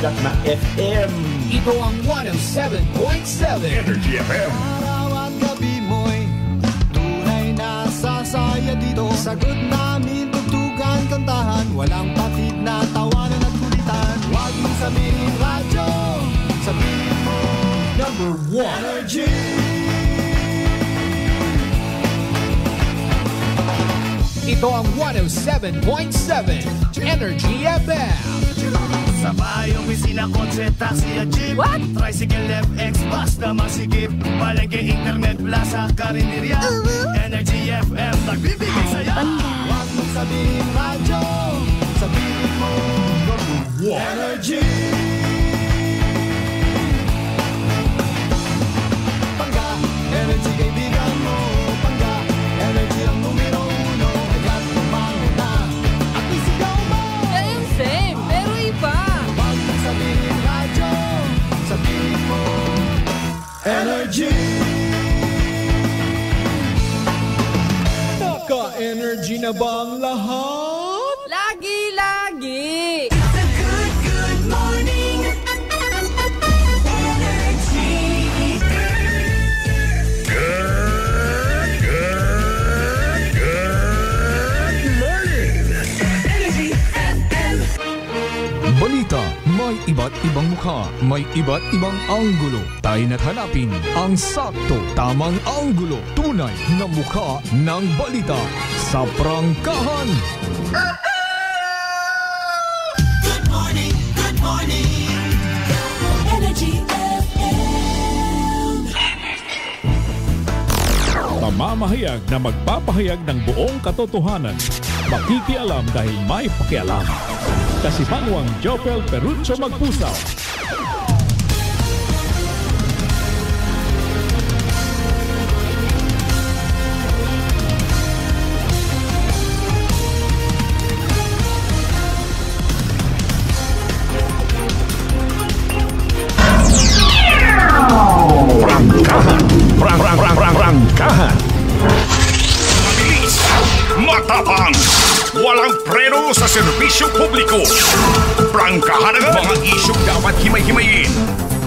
sikat na FM. Ito ang 107.7 Energy FM. Araw at gabi mo'y tunay na sasaya dito. Sagot namin, tugtugan, kantahan, walang patid na tawanan at kulitan. Huwag mong sabihin radyo, sabihin mo Number 1 Energy. Ito ang 107.7 Energy FM. Sa bayong opisina, kotse, taxi at jeep. What? Tricycle, FX, basta masikip. Palengke, internet, plaza, karinderya. Energy FM, nagbibigay saya. Huwag mong sabihin radyo, sabihin mo Energy. Pangga, Energy kaibigan mo. Pangga, Energy ang numero 1. Agad tumango na at isigaw mo. Same, pero iba. Huwag mong sabihin radyo, sabihin mo Energy. Naka-energy na ba ang lahat? Lagi-lagi. Balita, may iba't ibang mukha, may iba't ibang anggulo. Tayo na't hanapin ang sakto, tamang anggulo, tunay na mukha ng balita sa prangkahan. Good morning, good morning. Energy FM. Mamamahayag na magpapahayag ng buong katotohanan. Makikialam dahil may pakialam. Kasipanwang Jopel Perucho Magpusaw. Prangkahan. Mabilis, matapang, walang preno sa serbisyo publiko. Prangkahan ang mga isyong dapat himay-himayin,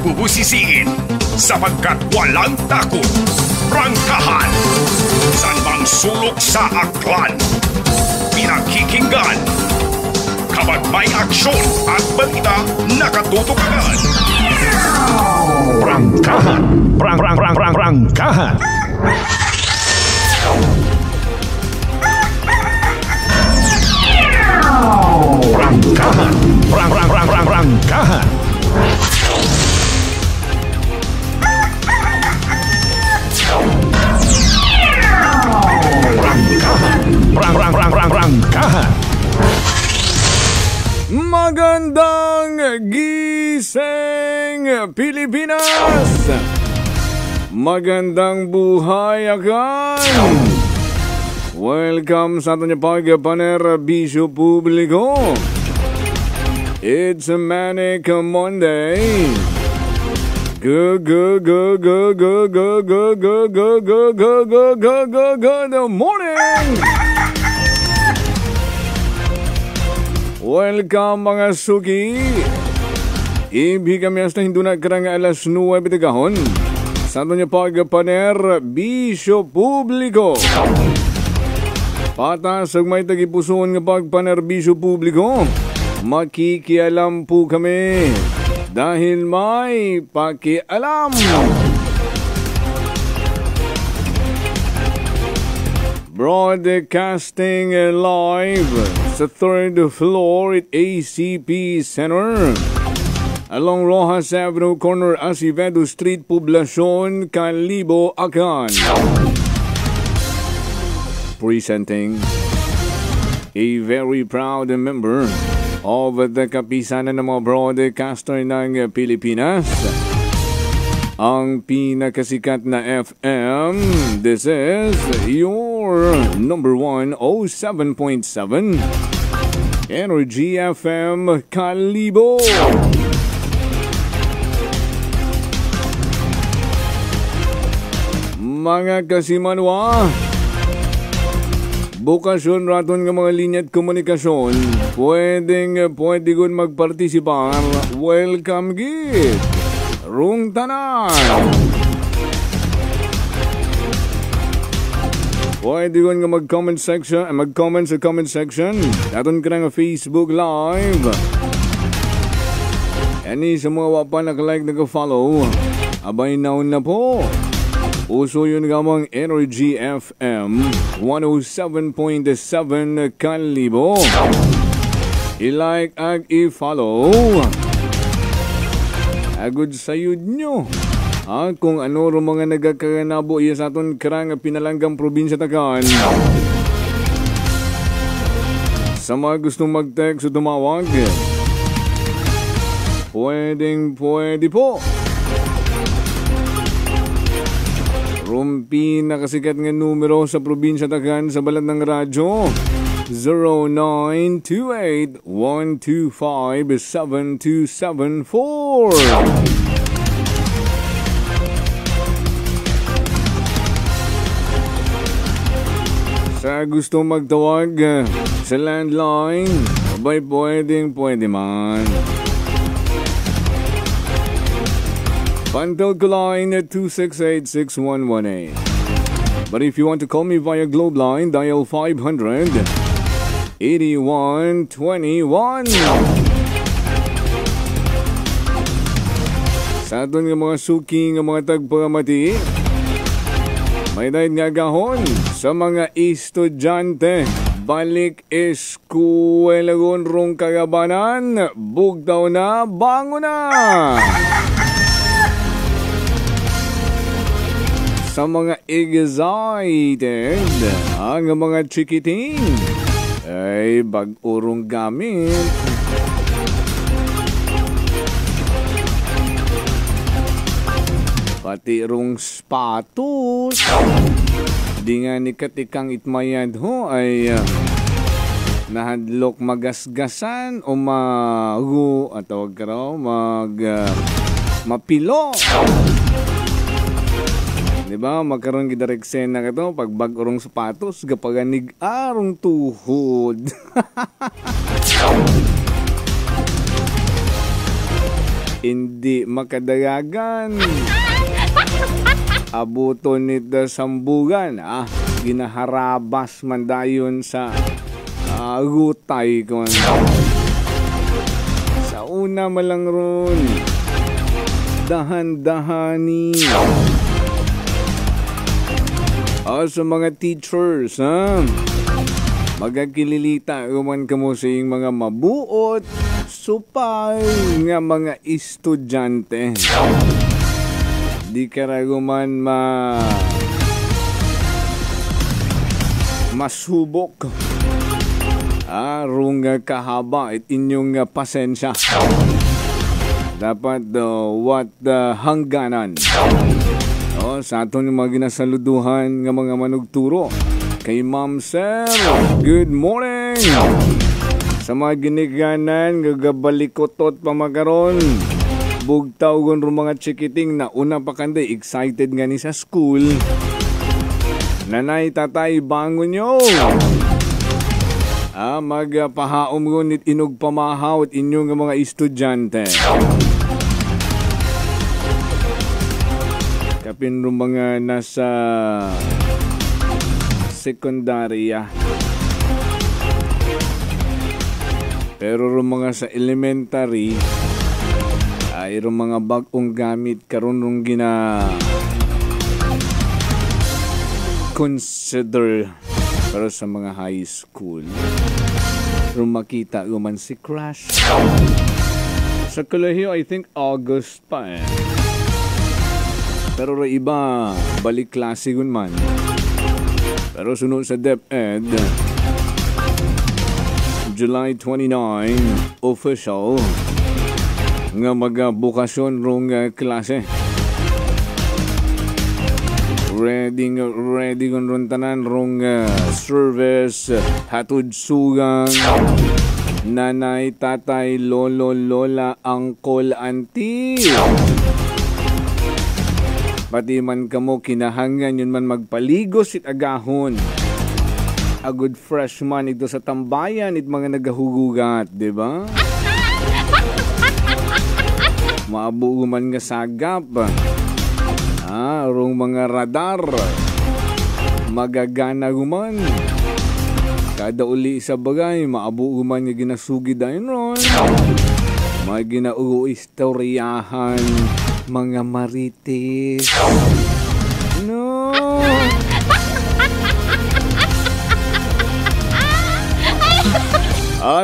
bubusisiin, sapagkat walang takot. Prangkahan, saan bang sulok sa aklan? Pinakikinggan, kapag may aksyon at balita, nakatutok agad. Prangkahan, prangkahan. Prangkahan. Prangkahan. Magandang gising, Pilipinas! Magandang buhay akan! Welcome sa ating pagpanerbisyo publiko. It's a manic Monday. Good morning! Welcome mga suki. Ibig kami hasta hindunan karang alas 9 bitagahon. Sa ating pagpanerbisyo publiko. Patas ang may tagipusoon nga pagpanerbisyo publiko. Makikialam po kami dahil may pakialam. Broadcasting live sa 3rd floor at ACP Center along Rojas Avenue, corner Acevedo Street, Poblacion, Calibo, Acan. Presenting a very proud member of the kapisanan ng mga broadcaster ng Pilipinas, ang pinakasikat na FM. This is your number 107.7 Energy FM Calibo. Mga kasimanwa, bukasyon raton ng mga linyat komunikasyon, pwede gun magpartisipar. Welcome gid rung tanan. Pwede gun nga mag-comment sa comment section. Daton ka nga Facebook Live. Ani sa mga wapa nag-like, nag-follow, abay naon na po. Uso yun gamang Energy FM 107.7 kalibo. I-like ag i-follow. Agud sayud nyo. Kung ano ro mga nagakaganabo iya sa aton karang pinalanggang probinsya Takan. Sa mga gustong mag-text o tumawag, pwede po. Rumpi nakasikat nga numero sa probinsya Takan sa balat ng radyo 0928-125-7274. Sa gusto magtawag sa landline, abay pwede man. Pantel ko line at 268-6118. But if you want to call me via Globe line, dial 500-8121. Sa aton nga mga suki nga mga tagparamati, may dahil nga gahon sa mga estudyante. Balik eskwela rong kagabanan. Bugtaw na, bango na! Sa mga excited, ang mga chikiting ay bag-urong gamit. Pati rong spatos. Di nga ni katikang itmayad ho ay nahadlok magasgasan o atawag ka raw mapilo. Diba? Magkaroon gidarek sena ka to pag bag-urong sapatos gapaгаnig arong tuhod. Hindi makadagagan. Abuton nito sambugan. Ginaharabas man dayon sa gutay kon. Sa una malang ron. Dahan-dahani. Sa mga teachers, magagkililita man kamo sa iyong mga mabuot, supay nga mga estudyante. Di karaguman masubok. Rung kahaba it inyong pasensya. Dapat what hangganan. Sa aton yung mga ginasaluduhan ng mga manugturo. Kay Ma'am Sir, good morning! Sa mga giniganan, gagabalikotot pa makaron. Bugtaw gon ro mga chikiting na una pa kanday, excited nga ni sa school. Nanay, tatay, bangon nyo! Magpahaom gonit inog pamahaw at inyong mga estudyante. Kapin ro mga nasa sekundarya. Pero ro mga sa elementary ay ro mga bagong gamit karon rong consider. Pero sa mga high school ro makita man si crush. Sa kolehiyo I think August pa Pero iba, balik klase gun man. Pero sunod sa DepEd, July 29, official, nga mag-bukasyon rong klase. Ready gun ron tanan rong service, hatud sugang, nanay, tatay, lolo, lola, uncle, auntie. Pati man kamo kinahangan yun man magpaligos it agahon. a good freshman ito sa tambayan it mga nagahugugat, di ba? Maabuguman nga sagap. Rong mga radar. Magagana guman. Kada uli sa bagay, maabuguman nga ginasugid ayon ron. Mga ginaugo istoryahan, mga marites. No!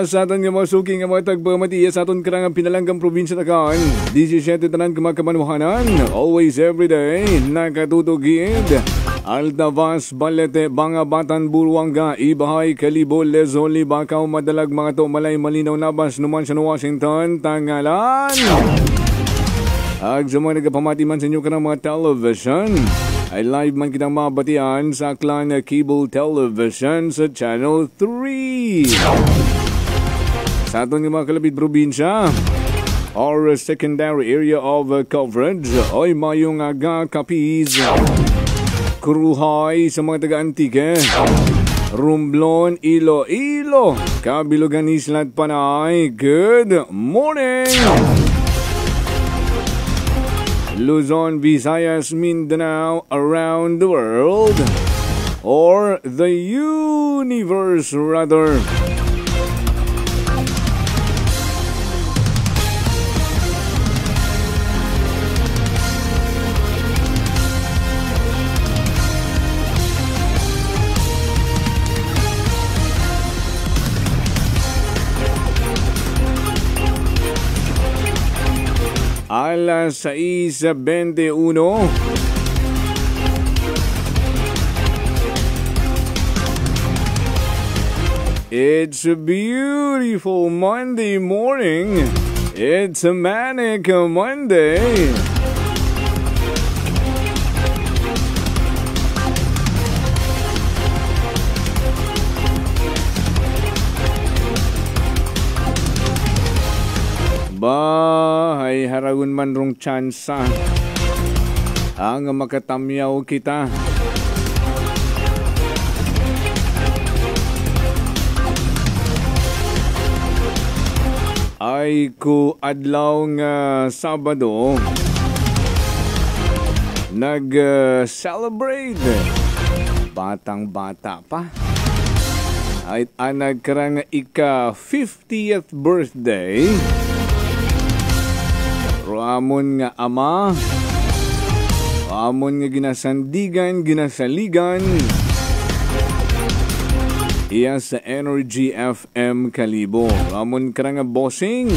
Sa aton nga masuking nga mga tagpamatiya sa aton karangang pinalanggang probinsya na kan. 17 tanan kumakamanwahanan. Always everyday, nakatutugid. Altavas, Balete, Bangabatan, Buruanga, Ibahay, Kalibo, Lezoli, Bakaw, Madalag, mga to, Malay, Malinaw, Nabas, Numansya, Washington, Tangalan. Sa mga nagapamati man sa inyo ka ng mga television, ay live man kitang mabatian sa Aklan Cable Television sa Channel 3. Sa aton mga kalapit probinsya, our secondary area of coverage ay mayong aga Capiz, Kuruhay sa mga taga-Antique, Romblon, Iloilo, Kabilugan, Isla at Panay. Good morning! Luzon, Visayas, Mindanao, around the world, or the universe rather. Alas 6:21. It's a beautiful Monday morning. It's a manic Monday. Bahay haragun man rong tsansa ang makatamyaw kita. Ay ku adlaw nga Sabado nag-celebrate batang-bata pa ay nagkarang ika 50th birthday Ramon nga ama, Ramon nga ginasandigan, ginasaligan, iya sa Energy FM Kalibo. Ramon ka nga bossing,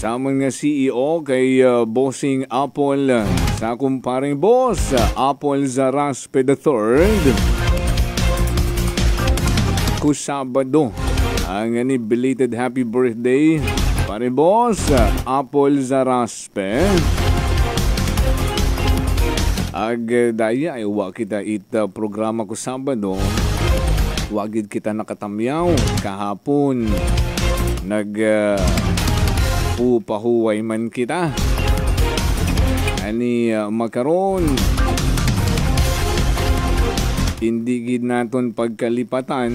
sa mga CEO kay Bossing Apple, sa kumparing boss, Apple Zaraspe III. Kusabado, ang ni belated happy birthday pare boss, Apple Zaraspe. Daya ay wa kita ita programa ko Sabado. Wagid kita nakatamyaw kahapon. Pupahuway man kita. Ani makaron. Hindi gid naton pagkalipatan.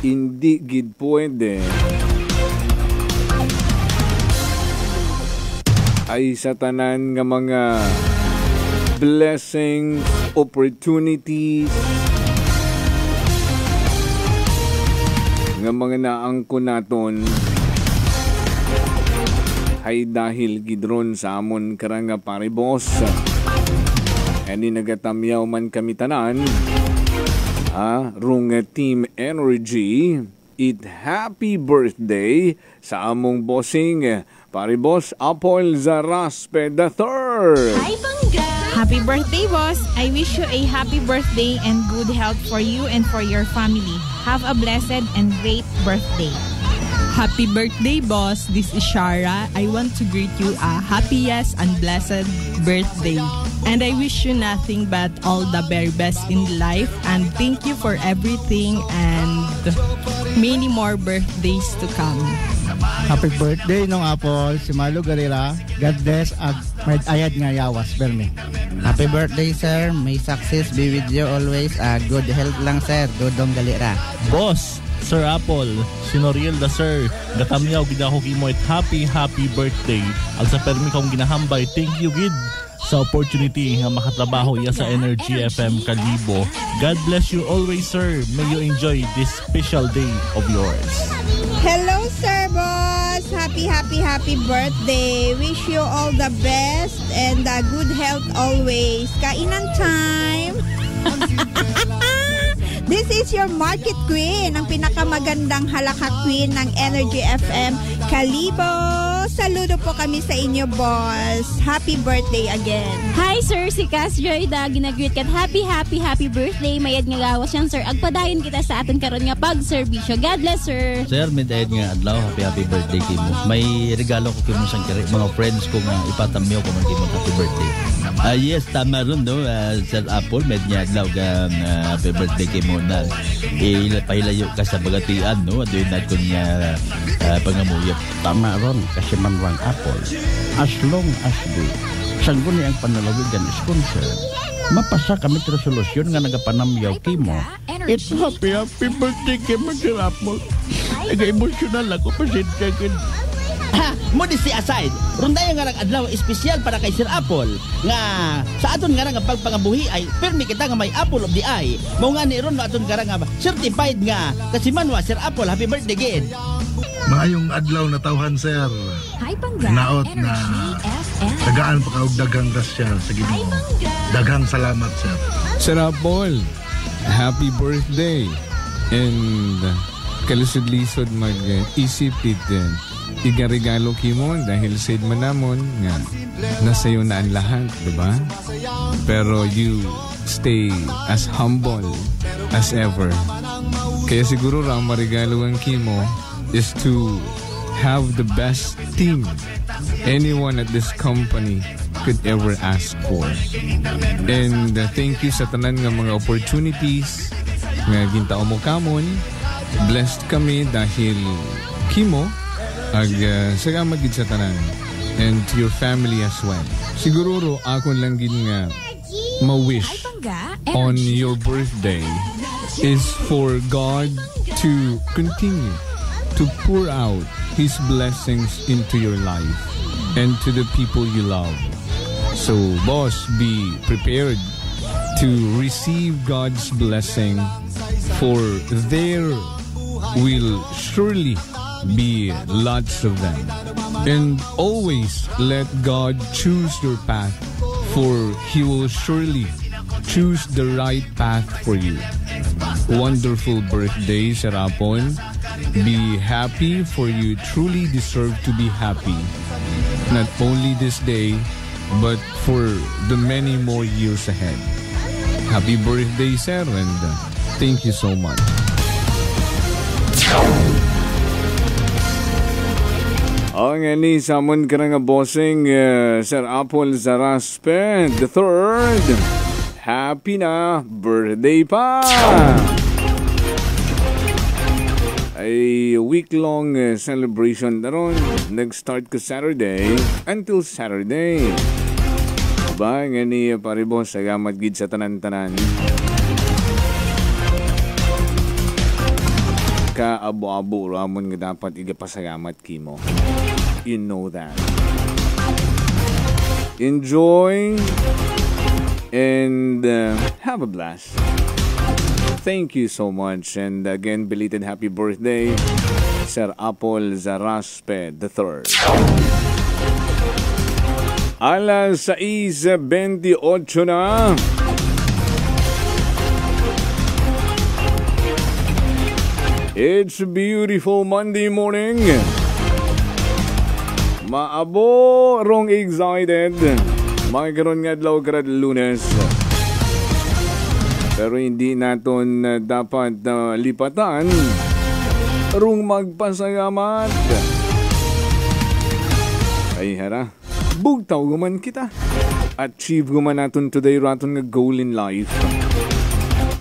Hindi gid pwede ay sa tanan nga mga blessings, opportunities nga mga naangkon naton ay dahil gidron sa amon karanga pare boss. Ani nagatamyaw man kami tanan. Rung Team Energy, it happy birthday sa among bossing pare boss Apple Zaraspe III. Hi Bangga! Happy birthday boss! I wish you a happy birthday and good health for you and for your family. Have a blessed and great birthday. Happy birthday, boss. This is Shara. I want to greet you a happiest and blessed birthday. And I wish you nothing but all the very best in life. And thank you for everything and many more birthdays to come. Happy birthday nung Apple, si Marlo Garira. God bless at may ayad nga yawas, Berme. Happy birthday, sir. May success be with you always. Good health lang, sir. Dudong Galira. Boss, Sir Apple, si Noriel da sir, gatamyaw gidako kimo it happy birthday. Ang sa permi kong ginahambay, thank you gid sa opportunity nga makatrabaho iya sa Energy FM Kalibo. God bless you always, sir. May you enjoy this special day of yours. Hello, Sir Boss. Happy birthday. Wish you all the best and good health always. Kainan time. This is your Market Queen, ang pinakamagandang halakha queen ng Energy FM Kalibo. Saludo po kami sa inyo, boss. Happy birthday again. Hi, sir. Si Cass Joy da ginagreet kat happy birthday. Mayad nga gawas yan, sir. Agpadayon kita sa aton karon nga pag-serbisyo. God bless, sir. Sir, midayad nga adlaw. Happy birthday kimo. May regalo ko kimo sang kiri. Mga friends ko nga ipatamyo ko man kimo happy birthday. Yes, tama ron, no? Sir Apple, med nga adlaw ka happy birthday kimo na pahilayo ka sa bagatian, no? Adoy na ko niya pangamuyap. Tama ron, kasi manwang Apple. As long as the sanggun ang panalawigan is concerned, mapasa kami sa resolusyon nga nagapanamyaw kimo. It's happy birthday kimo, Sir Apple. Nag-emotional ako, pasensya ka. Modesty aside, rundayan nga adlaw espesyal para kay Sir Apple nga sa aton nga pagpangabuhi ay permi kita nga may Apple of the Eye. Mao nga ni ron aton nga certified nga kasimanwa Sir Apple. Happy birthday again. Maayong adlaw na tawhan, sir. Hi, Pangga. Naot na tagaan pa kaog daghang grasya sa Ginoo. Daghang salamat, sir. Sir Apple, happy birthday. And kalisod-lisod mag-isip din. Iga-regalo kimo dahil said man namon nga nasa iyo na ang lahat, diba? Pero you stay as humble as ever. Kaya siguro ang marigalo ang kimo is to have the best team anyone at this company could ever ask for. And thank you sa tanan nga mga opportunities nga gintao mo kamon. Blessed kami dahil kimo salamat gid sa tanan and to your family as well. Siguro ako lang gid nga ma-wish on your birthday is for God to continue to pour out His blessings into your life and to the people you love. So, boss, be prepared to receive God's blessing, for there will surely be lots of them. And always let God choose your path, for He will surely choose the right path for you. Wonderful birthday, Sir Apple. Be happy, for you truly deserve to be happy. Not only this day, but for the many more years ahead. Happy birthday, sir, and thank you so much. Ang ni samon ka nga bossing Sir Apple Zaraspe the third. Happy na birthday pa! Ay week-long celebration na ron. Nag-start ko Saturday until Saturday. Ba, nga ni paribos, agamat gid sa tanan-tanan. Ka-abo-abo ramon nga dapat igapasalamat kimo. You know that. Enjoy and have a blast. Thank you so much, and again, belated happy birthday, Sir Apple Zaraspe III. Alas 6:28 na. It's a beautiful Monday morning. Maabo rong excited. Magkaroon nga adlaw karad Lunes. Pero hindi naton dapat lipatan rong magpasalamat. Ay hara, bugtaw guman kita. Achieve guman naton today raton nga goal in life.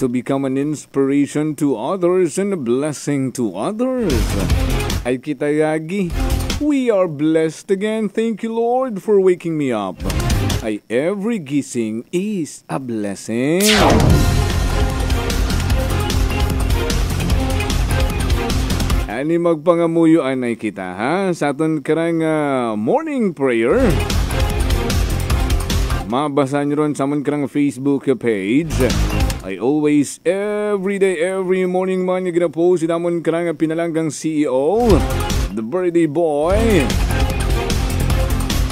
To become an inspiration to others and a blessing to others. ay kitayagi. We are blessed again. Thank you, Lord, for waking me up. Ay every gising is a blessing. Ani magpangamuyuan ay kita ha sa aton karang morning prayer. Mabasa nyo ron sa amon karang Facebook page. I always, every day, every morning man yung ginapost sa amon karang pinalanggang CEO, the birthday boy,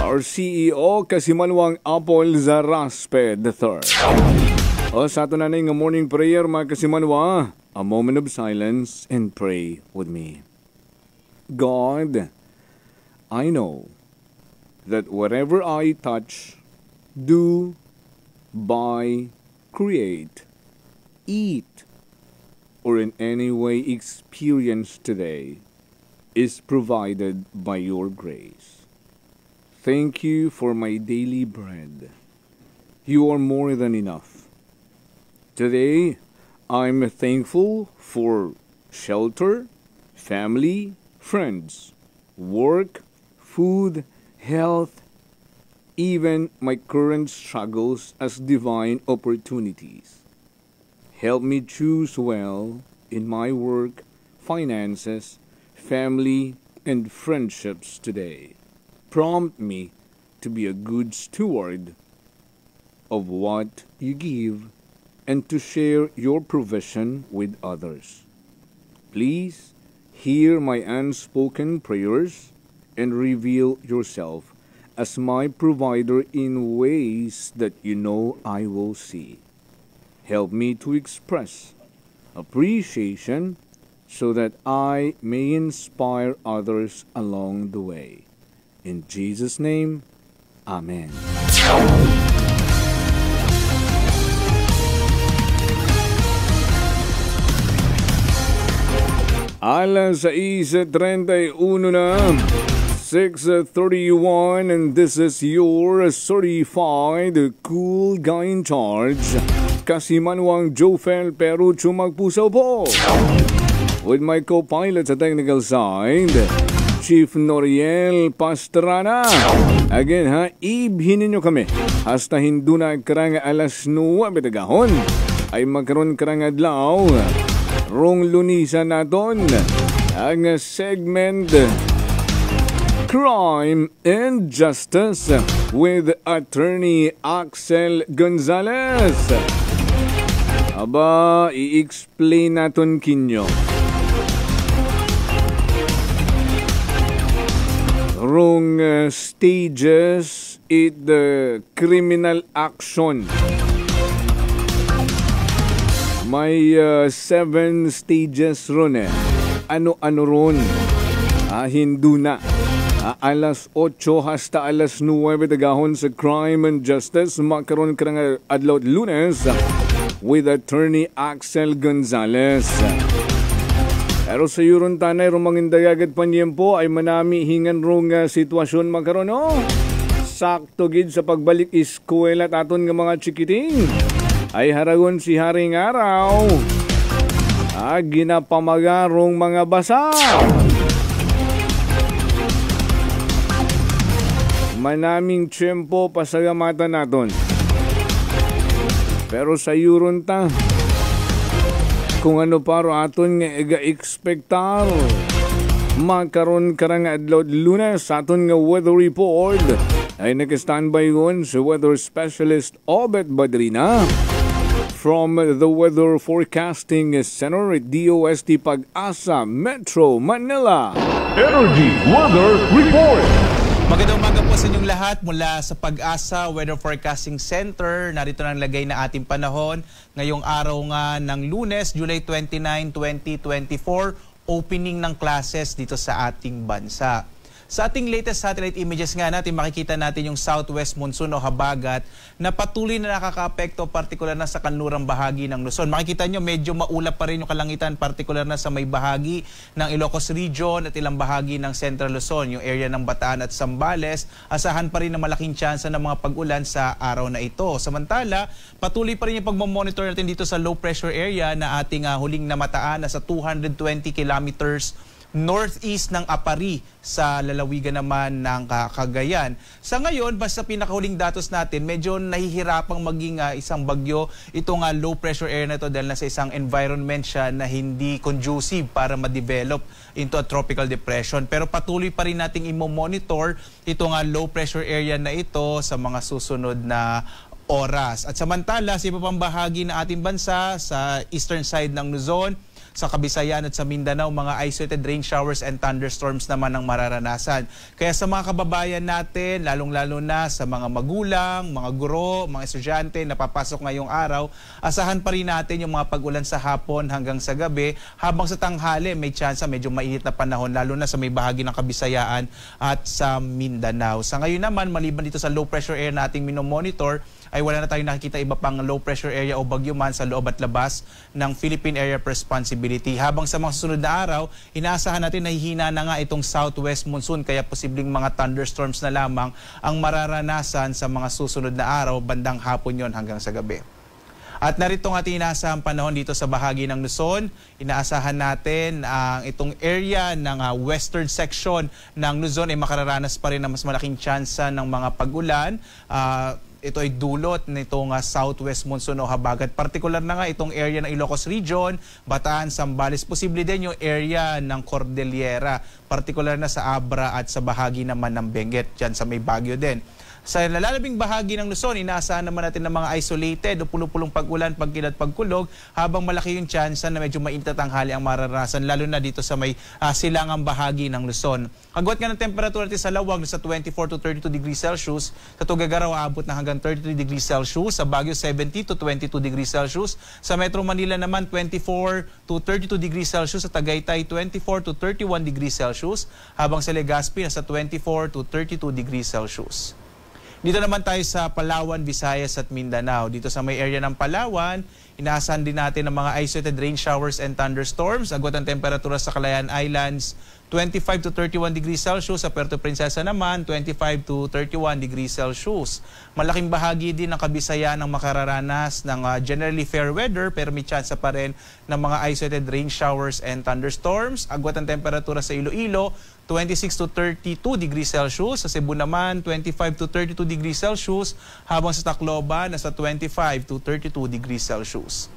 our CEO Kasimanwang Apol Zaraspe III. O sa aton nanay nga morning prayer mga Kasimanwa, a moment of silence and pray with me. God, I know that whatever I touch, do, buy, create, eat, or in any way experience today is provided by your grace. Thank you for my daily bread. You are more than enough. Today, I'm thankful for shelter, family, friends, work, food, health, even my current struggles as divine opportunities. Help me choose well in my work, finances, family, and friendships today. Prompt me to be a good steward of what you give and to share your provision with others. Please hear my unspoken prayers and reveal yourself as my provider in ways that you know I will see. Help me to express appreciation so that I may inspire others along the way. In Jesus' name, Amen. Alas 6:31 na, 6:31, and this is your certified cool guy in charge, Kasimanwang Jofel Perucho Magpusaw po. With my co-pilot sa technical side, Chief Noriel Pastrana. Again ha, ibhinin nyo kami. Hasta hindu na karang alas 9 betagahon ay magkaroon karang adlaw. Rong lunisan naton ang segment Crime and Justice with Attorney Axel Gonzalez. Aba, i-explain naton kinyo. Rong stages in the criminal action. May 7 stages ron eh. Ano-ano ron? Hindu na. Alas 8 hasta alas 9 dagahon sa Crime and Justice. Makaroon ka ng adlaw Lunes with Attorney Axel Gonzalez. Pero sa yuron tanay rumangindayagad panyempo ay manami hingan rong sitwasyon makaroon sakto gid sa pagbalik eskwela taton nga mga chikiting. Ay haragon si Haring Araw. Ginapamagarong mga basa. Manaming tiyempo pasagamatan naton. Pero sa yuron ta, kung ano paro aton nga ega-expectar, makaroon karang adlaw Lunes aton nga weather report ay nag-standby yun si weather specialist Obet Badrina from the Weather Forecasting Center at DOST Pag-asa, Metro Manila. Energy Weather Report. Magandang umaga po sa inyong lahat mula sa Pag-asa Weather Forecasting Center. Narito na ang lagay na ating panahon ngayong araw nga ng Lunes, July 29, 2024, opening ng classes dito sa ating bansa. Sa ating latest satellite images nga natin, makikita natin yung southwest monsoon o habagat na patuloy na nakaka-apekto partikular na sa kanlurang bahagi ng Luzon. Makikita nyo medyo maulap pa rin yung kalangitan partikular na sa may bahagi ng Ilocos Region at ilang bahagi ng Central Luzon, yung area ng Bataan at Zambales. Asahan pa rin na malaking tsansa ng mga pag-ulan sa araw na ito. Samantala, patuloy pa rin yung pagmamonitor natin dito sa low pressure area na ating huling namataan na sa 220 kilometers northeast ng Apari sa lalawigan naman ng Cagayan. Sa ngayon, basta pinakahuling datos natin, medyo nahihirapang maging isang bagyo itong low pressure area na ito dahil nasa isang environment siya na hindi conducive para ma-develop into a tropical depression. Pero patuloy pa rin nating i-monitor itong low pressure area na ito sa mga susunod na oras. At samantala, sa iba pang bahagi ng ating bansa, sa eastern side ng Luzon, sa Kabisayan at sa Mindanao, mga isolated rain showers and thunderstorms naman ang mararanasan. Kaya sa mga kababayan natin, lalong-lalo na sa mga magulang, mga guro, mga estudyante na papasok ngayong araw, asahan pa rin natin yung mga pag-ulan sa hapon hanggang sa gabi, habang sa tanghali may tsansa medyo mainit na panahon, lalo na sa may bahagi ng Kabisayaan at sa Mindanao. Sa ngayon naman, maliban dito sa low pressure area na ating minomonitor, ay wala na tayong nakikita iba pang low pressure area o bagyo man sa loob at labas ng Philippine Area of Responsibility. Habang sa mga susunod na araw, inaasahan natin na hihina na nga itong southwest monsoon, kaya posibleng mga thunderstorms na lamang ang mararanasan sa mga susunod na araw, bandang hapon yon hanggang sa gabi. At narito ang ating inaasahang panahon dito sa bahagi ng Luzon. Inaasahan natin ang itong area ng western section ng Luzon ay makararanas pa rin ng mas malaking tsansa ng mga pag-ulan. Ito ay dulot nitong southwest monsoon o habagat. Partikular na nga itong area ng Ilocos Region, Bataan, Zambales. Posible din yung area ng Cordillera, partikular na sa Abra at sa bahagi naman ng Benguet, dyan sa may Baguio din. Sa nalalabing bahagi ng Luzon, inaasahan naman natin ng mga isolated o pulong-pulong pag-ulan, pagkilat, pagkulog, habang malaki yung chance na medyo mainit at tanghali ang mararanasan, lalo na dito sa may silangang bahagi ng Luzon. Agwat nga ng temperatura natin sa Lawag sa 24 to 32 degrees Celsius, sa Tuguegarao aabot na hanggang 33 degrees Celsius, sa Baguio 70 to 22 degrees Celsius, sa Metro Manila naman 24 to 32 degrees Celsius, sa Tagaytay 24 to 31 degrees Celsius, habang sa Legazpi nasa 24 to 32 degrees Celsius. Dito naman tayo sa Palawan, Visayas at Mindanao. Dito sa may area ng Palawan, inaasahan din natin ng mga isolated rain showers and thunderstorms. Agwat ang temperatura sa Calayan Islands, 25 to 31 degrees Celsius. Sa Puerto Princesa naman, 25 to 31 degrees Celsius. Malaking bahagi din ng Kabisayan ang makararanas ng generally fair weather, pero may chance pa rin ng mga isolated rain showers and thunderstorms. Agwat ang temperatura sa Iloilo, 26 to 32 degrees Celsius. Sa Cebu naman, 25 to 32 degrees Celsius. Habang sa Tacloban, nasa 25 to 32 degrees Celsius.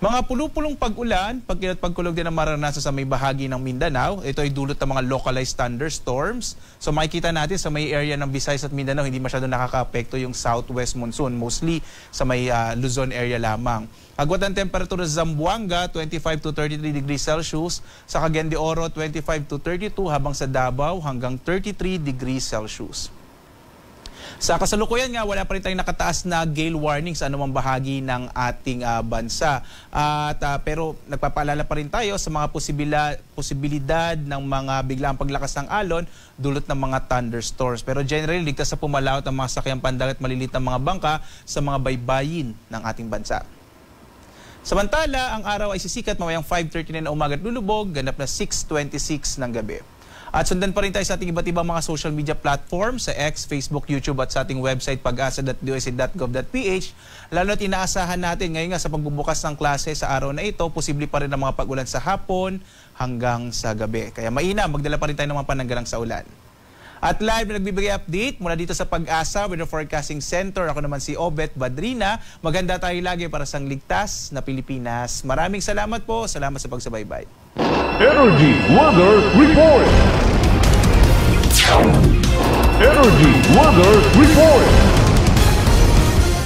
Mga pulupulong pag-ulan, pagkilat pagkulog din ang mararanasan sa may bahagi ng Mindanao. Ito ay dulot ng mga localized thunderstorms. So makikita natin sa may area ng Visayas at Mindanao, hindi masyado nakaka-apekto yung southwest monsoon. Mostly sa may Luzon area lamang. Agwat ang temperatura sa Zamboanga, 25 to 33 degrees Celsius. Sa Cagayan de Oro, 25 to 32. Habang sa Davao, hanggang 33 degrees Celsius. Sa kasalukuyan nga, wala pa rin tayong nakataas na gale warning sa anumang bahagi ng ating bansa. Pero nagpapaalala pa rin tayo sa mga posibilidad ng mga biglang paglakas ng alon dulot ng mga thunderstorms. Pero generally, ligtas sa pumalaot ang mga sakyang pandagat at malilit na mga bangka sa mga baybayin ng ating bansa. Samantala, ang araw ay sisikat mamayang 5:39 na umaga at lulubog, ganap na 6:26 ng gabi. At sundan pa rin tayo sa ating iba't ibang mga social media platforms sa X, Facebook, YouTube at sa ating website pag-asa.doc.gov.ph. Lalo at inaasahan natin ngayon nga sa pagbubukas ng klase sa araw na ito, posible pa rin ang mga pag-ulan sa hapon hanggang sa gabi. Kaya mainam, magdala pa rin tayo ng mga pananggalang sa ulan. At live na nagbibigay update mula dito sa Pag-asa Weather Forecasting Center. Ako naman si Obet Badrina. Maganda tayo lagi para sa ligtas na Pilipinas. Maraming salamat po. Salamat sa pagsubaybay. Energy Weather Report. Energy Weather Report.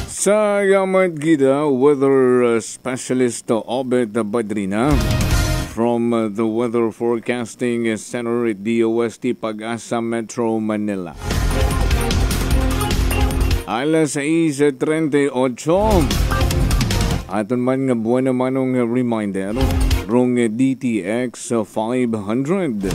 Sa Yamat Gida, weather specialist Obet Badrina from the Weather Forecasting Center at DOST Pag-asa Metro Manila. Alas 6:38. Aton man nga buwan naman ng reminder rong DTX 500.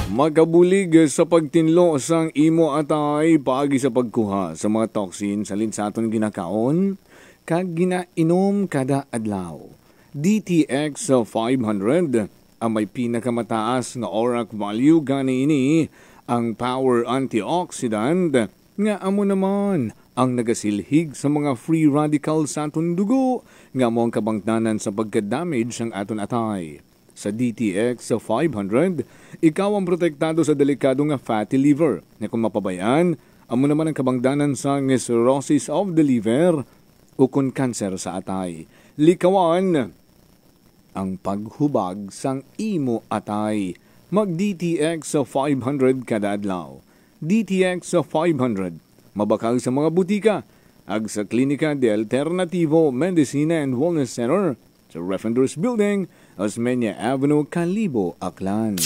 Magabulig sa pagtinlo sang imo atay paagi sa pagkuha sa mga toxin sa linsaton ginakaon kag ginainom kada adlaw. DTX 500 ang may pinakamataas nga ORAC value gani ini ang power antioxidant nga amo naman ang nagasilhig sa mga free radicals sa aton dugo nga mo ang kabangtanan sa pagka-damage ang aton atay. Sa DTX 500, ikaw ang protektado sa delikado nga fatty liver na kung mapabayaan, amo naman ang kabangdanan sa cirrhosis of the liver o kung kanser sa atay. Likawan ang paghubag sang imo atay. Mag-DTX 500 kada adlaw. DTX 500, mabakal sa mga butika, ag sa Klinika de Alternativo Medicina and Wellness Center sa Refenders Building, Osmeña Avenue, Kalibo, Aklan.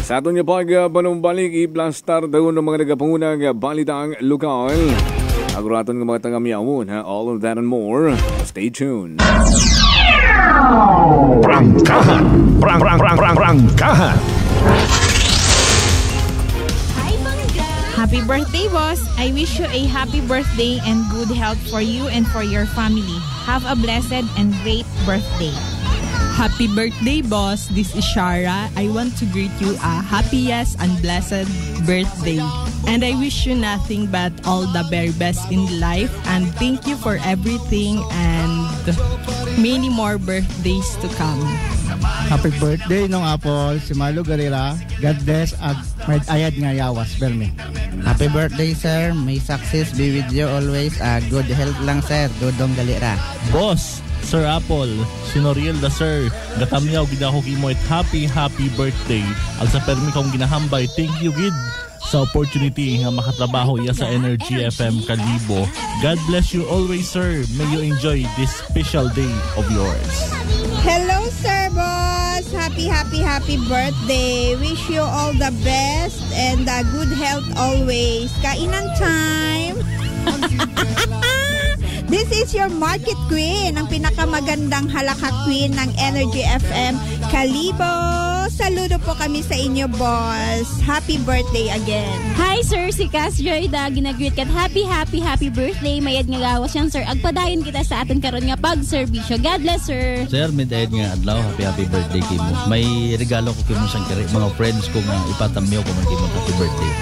Sa ato niya panumbalik, i-plastar daw ng mga nagapangunang balitang lokal. Aguraton ng mga taga-miyawon, all of that and more. Stay tuned. Prangkahan! Prangkahan! Happy birthday, boss! I wish you a happy birthday and good health for you and for your family. Have a blessed and great birthday. Happy birthday, boss. This is Shara. I want to greet you a happiest and blessed birthday. And I wish you nothing but all the very best in life. And thank you for everything and many more birthdays to come. Happy birthday nung Apple, si Marlo Garira. God bless at may ayad nga yawas, Belmi. Happy birthday, sir. May success be with you always. Good health lang, sir. Dodong Galira. Boss, Sir Apple, si Noriel da sir, gatamyaw gid ako kimo it happy birthday. Ang sa permi kong ginahambay, thank you gid sa opportunity nga makatrabaho iya sa Energy FM Kalibo. God bless you always, sir. May you enjoy this special day of yours. Hello, Sir Boss. Happy birthday. Wish you all the best and good health always. Kainan time. This is your Market Queen, ang pinakamagandang halakha queen ng Energy FM Kalibo. Saludo po kami sa inyo, boss. Happy birthday again. Hi, sir. Si Cass Joy da ginagreet kat happy birthday. Mayad nga gawas yan, sir. Agpadayon kita sa aton karon nga pag-serbisyo. God bless, sir. Sir, midayad nga adlaw, happy birthday kimo. May regalo ko kimo sang kare mga friends ko nga ipatamyaw ko man kimo happy birthday.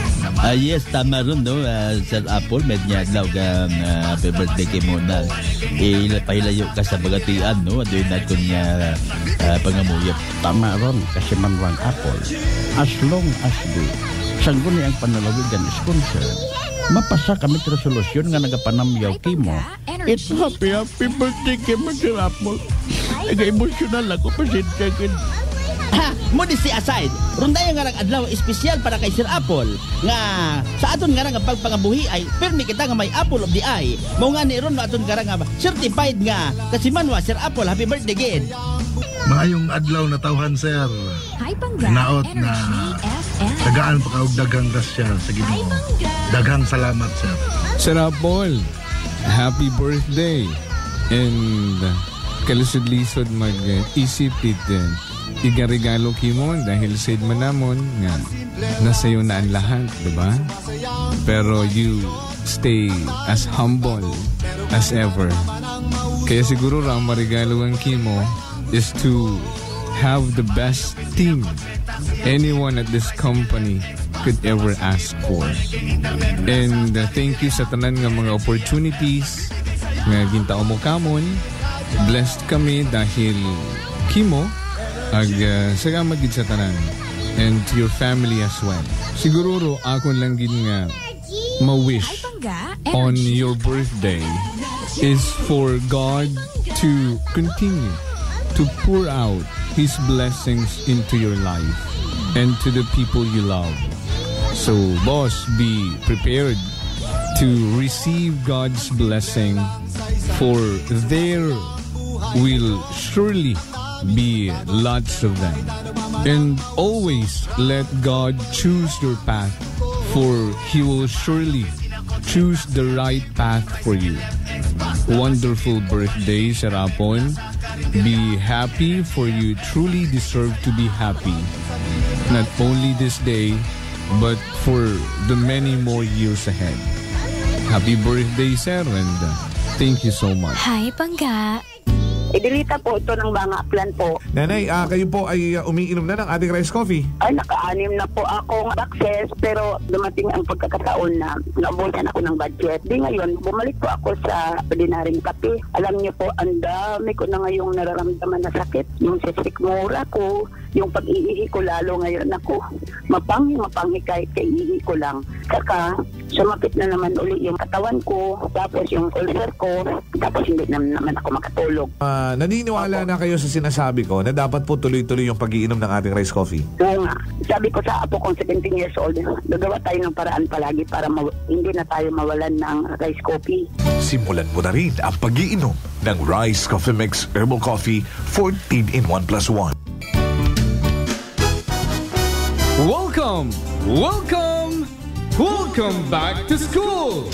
Yes, tama ron no, Sir Apple, med nga adlaw ga happy birthday kimo na ipahilayo ka sa bagatian no, adoy na kun nga pangamuyap. Tama ron kasi manwang Apple. As long as the sangguni ang panalawigan is concerned, mapasa kami sa solusyon nga nagapanamyaw kimo. It's happy birthday kimo, Sir Apple. Nag-emotional ako, pasensya ka. Modesty aside, rundayan nga adlaw espesyal para kay Sir Apple nga sa aton nga pagpangabuhi ay permi kita nga may Apple of the Eye. Mao nga ni ron aton nga certified nga kasimanwa Sir Apple. Happy birthday again. Maayong adlaw na tawhan, sir. Naot na tagaan pa kaog dagang grasya sa Ginoo. Dagang salamat, sir. Sir Apple, happy birthday. And kalisod-lisod mag-isipit din. Iga-regalo kimo dahil said man namon nga nasa iyo na ang lahat, diba? Pero you stay as humble as ever. Kaya siguro ang marigalo ang kimo is to have the best team anyone at this company could ever ask for. And thank you sa tanan nga mga opportunities nga gintao mo kamon. Blessed kami dahil kimo ag salamat gid sa tanan and to your family as well. Siguro ako lang gid nga ma-wish on your birthday is for God to continue to pour out His blessings into your life and to the people you love. So, boss, be prepared to receive God's blessing, for there will surely be lots of them. And always let God choose your path, for He will surely choose the right path for you. Wonderful birthday, Sir Apple. Be happy, for you truly deserve to be happy. Not only this day, but for the many more years ahead. Happy birthday, sir, and thank you so much. Hi, Pangga. Idilita po ito ng mga plan po. Nanay, kayo po ay umiinom na ng ating rice coffee? Ay, naka-anim na po akong access, pero dumating ang pagkakataon na naubusan ako ng budget. Di ngayon, bumalik po ako sa ordinaryong kape. Alam niyo po, ang dami ko na ngayong nararamdaman na sakit. Yung sisikmura ko, yung pag-iihi ko lalo ngayon ako. Mapanghi kahit kaiihi ko lang. Saka, sumapit na naman uli yung katawan ko, tapos yung ulcer ko, tapos hindi naman ako makatulog. Naniniwala na kayo sa sinasabi ko na dapat po tuloy-tuloy yung pag-iinom ng ating rice coffee? Oo nga. Sabi ko sa apo kong 17 years old, gagawa tayo ng paraan palagi para hindi na tayo mawalan ng rice coffee. Simulan mo na rin ang pag-iinom ng Rice Coffee Mix Herbal Coffee 14 in 1 plus 1. Welcome back to school!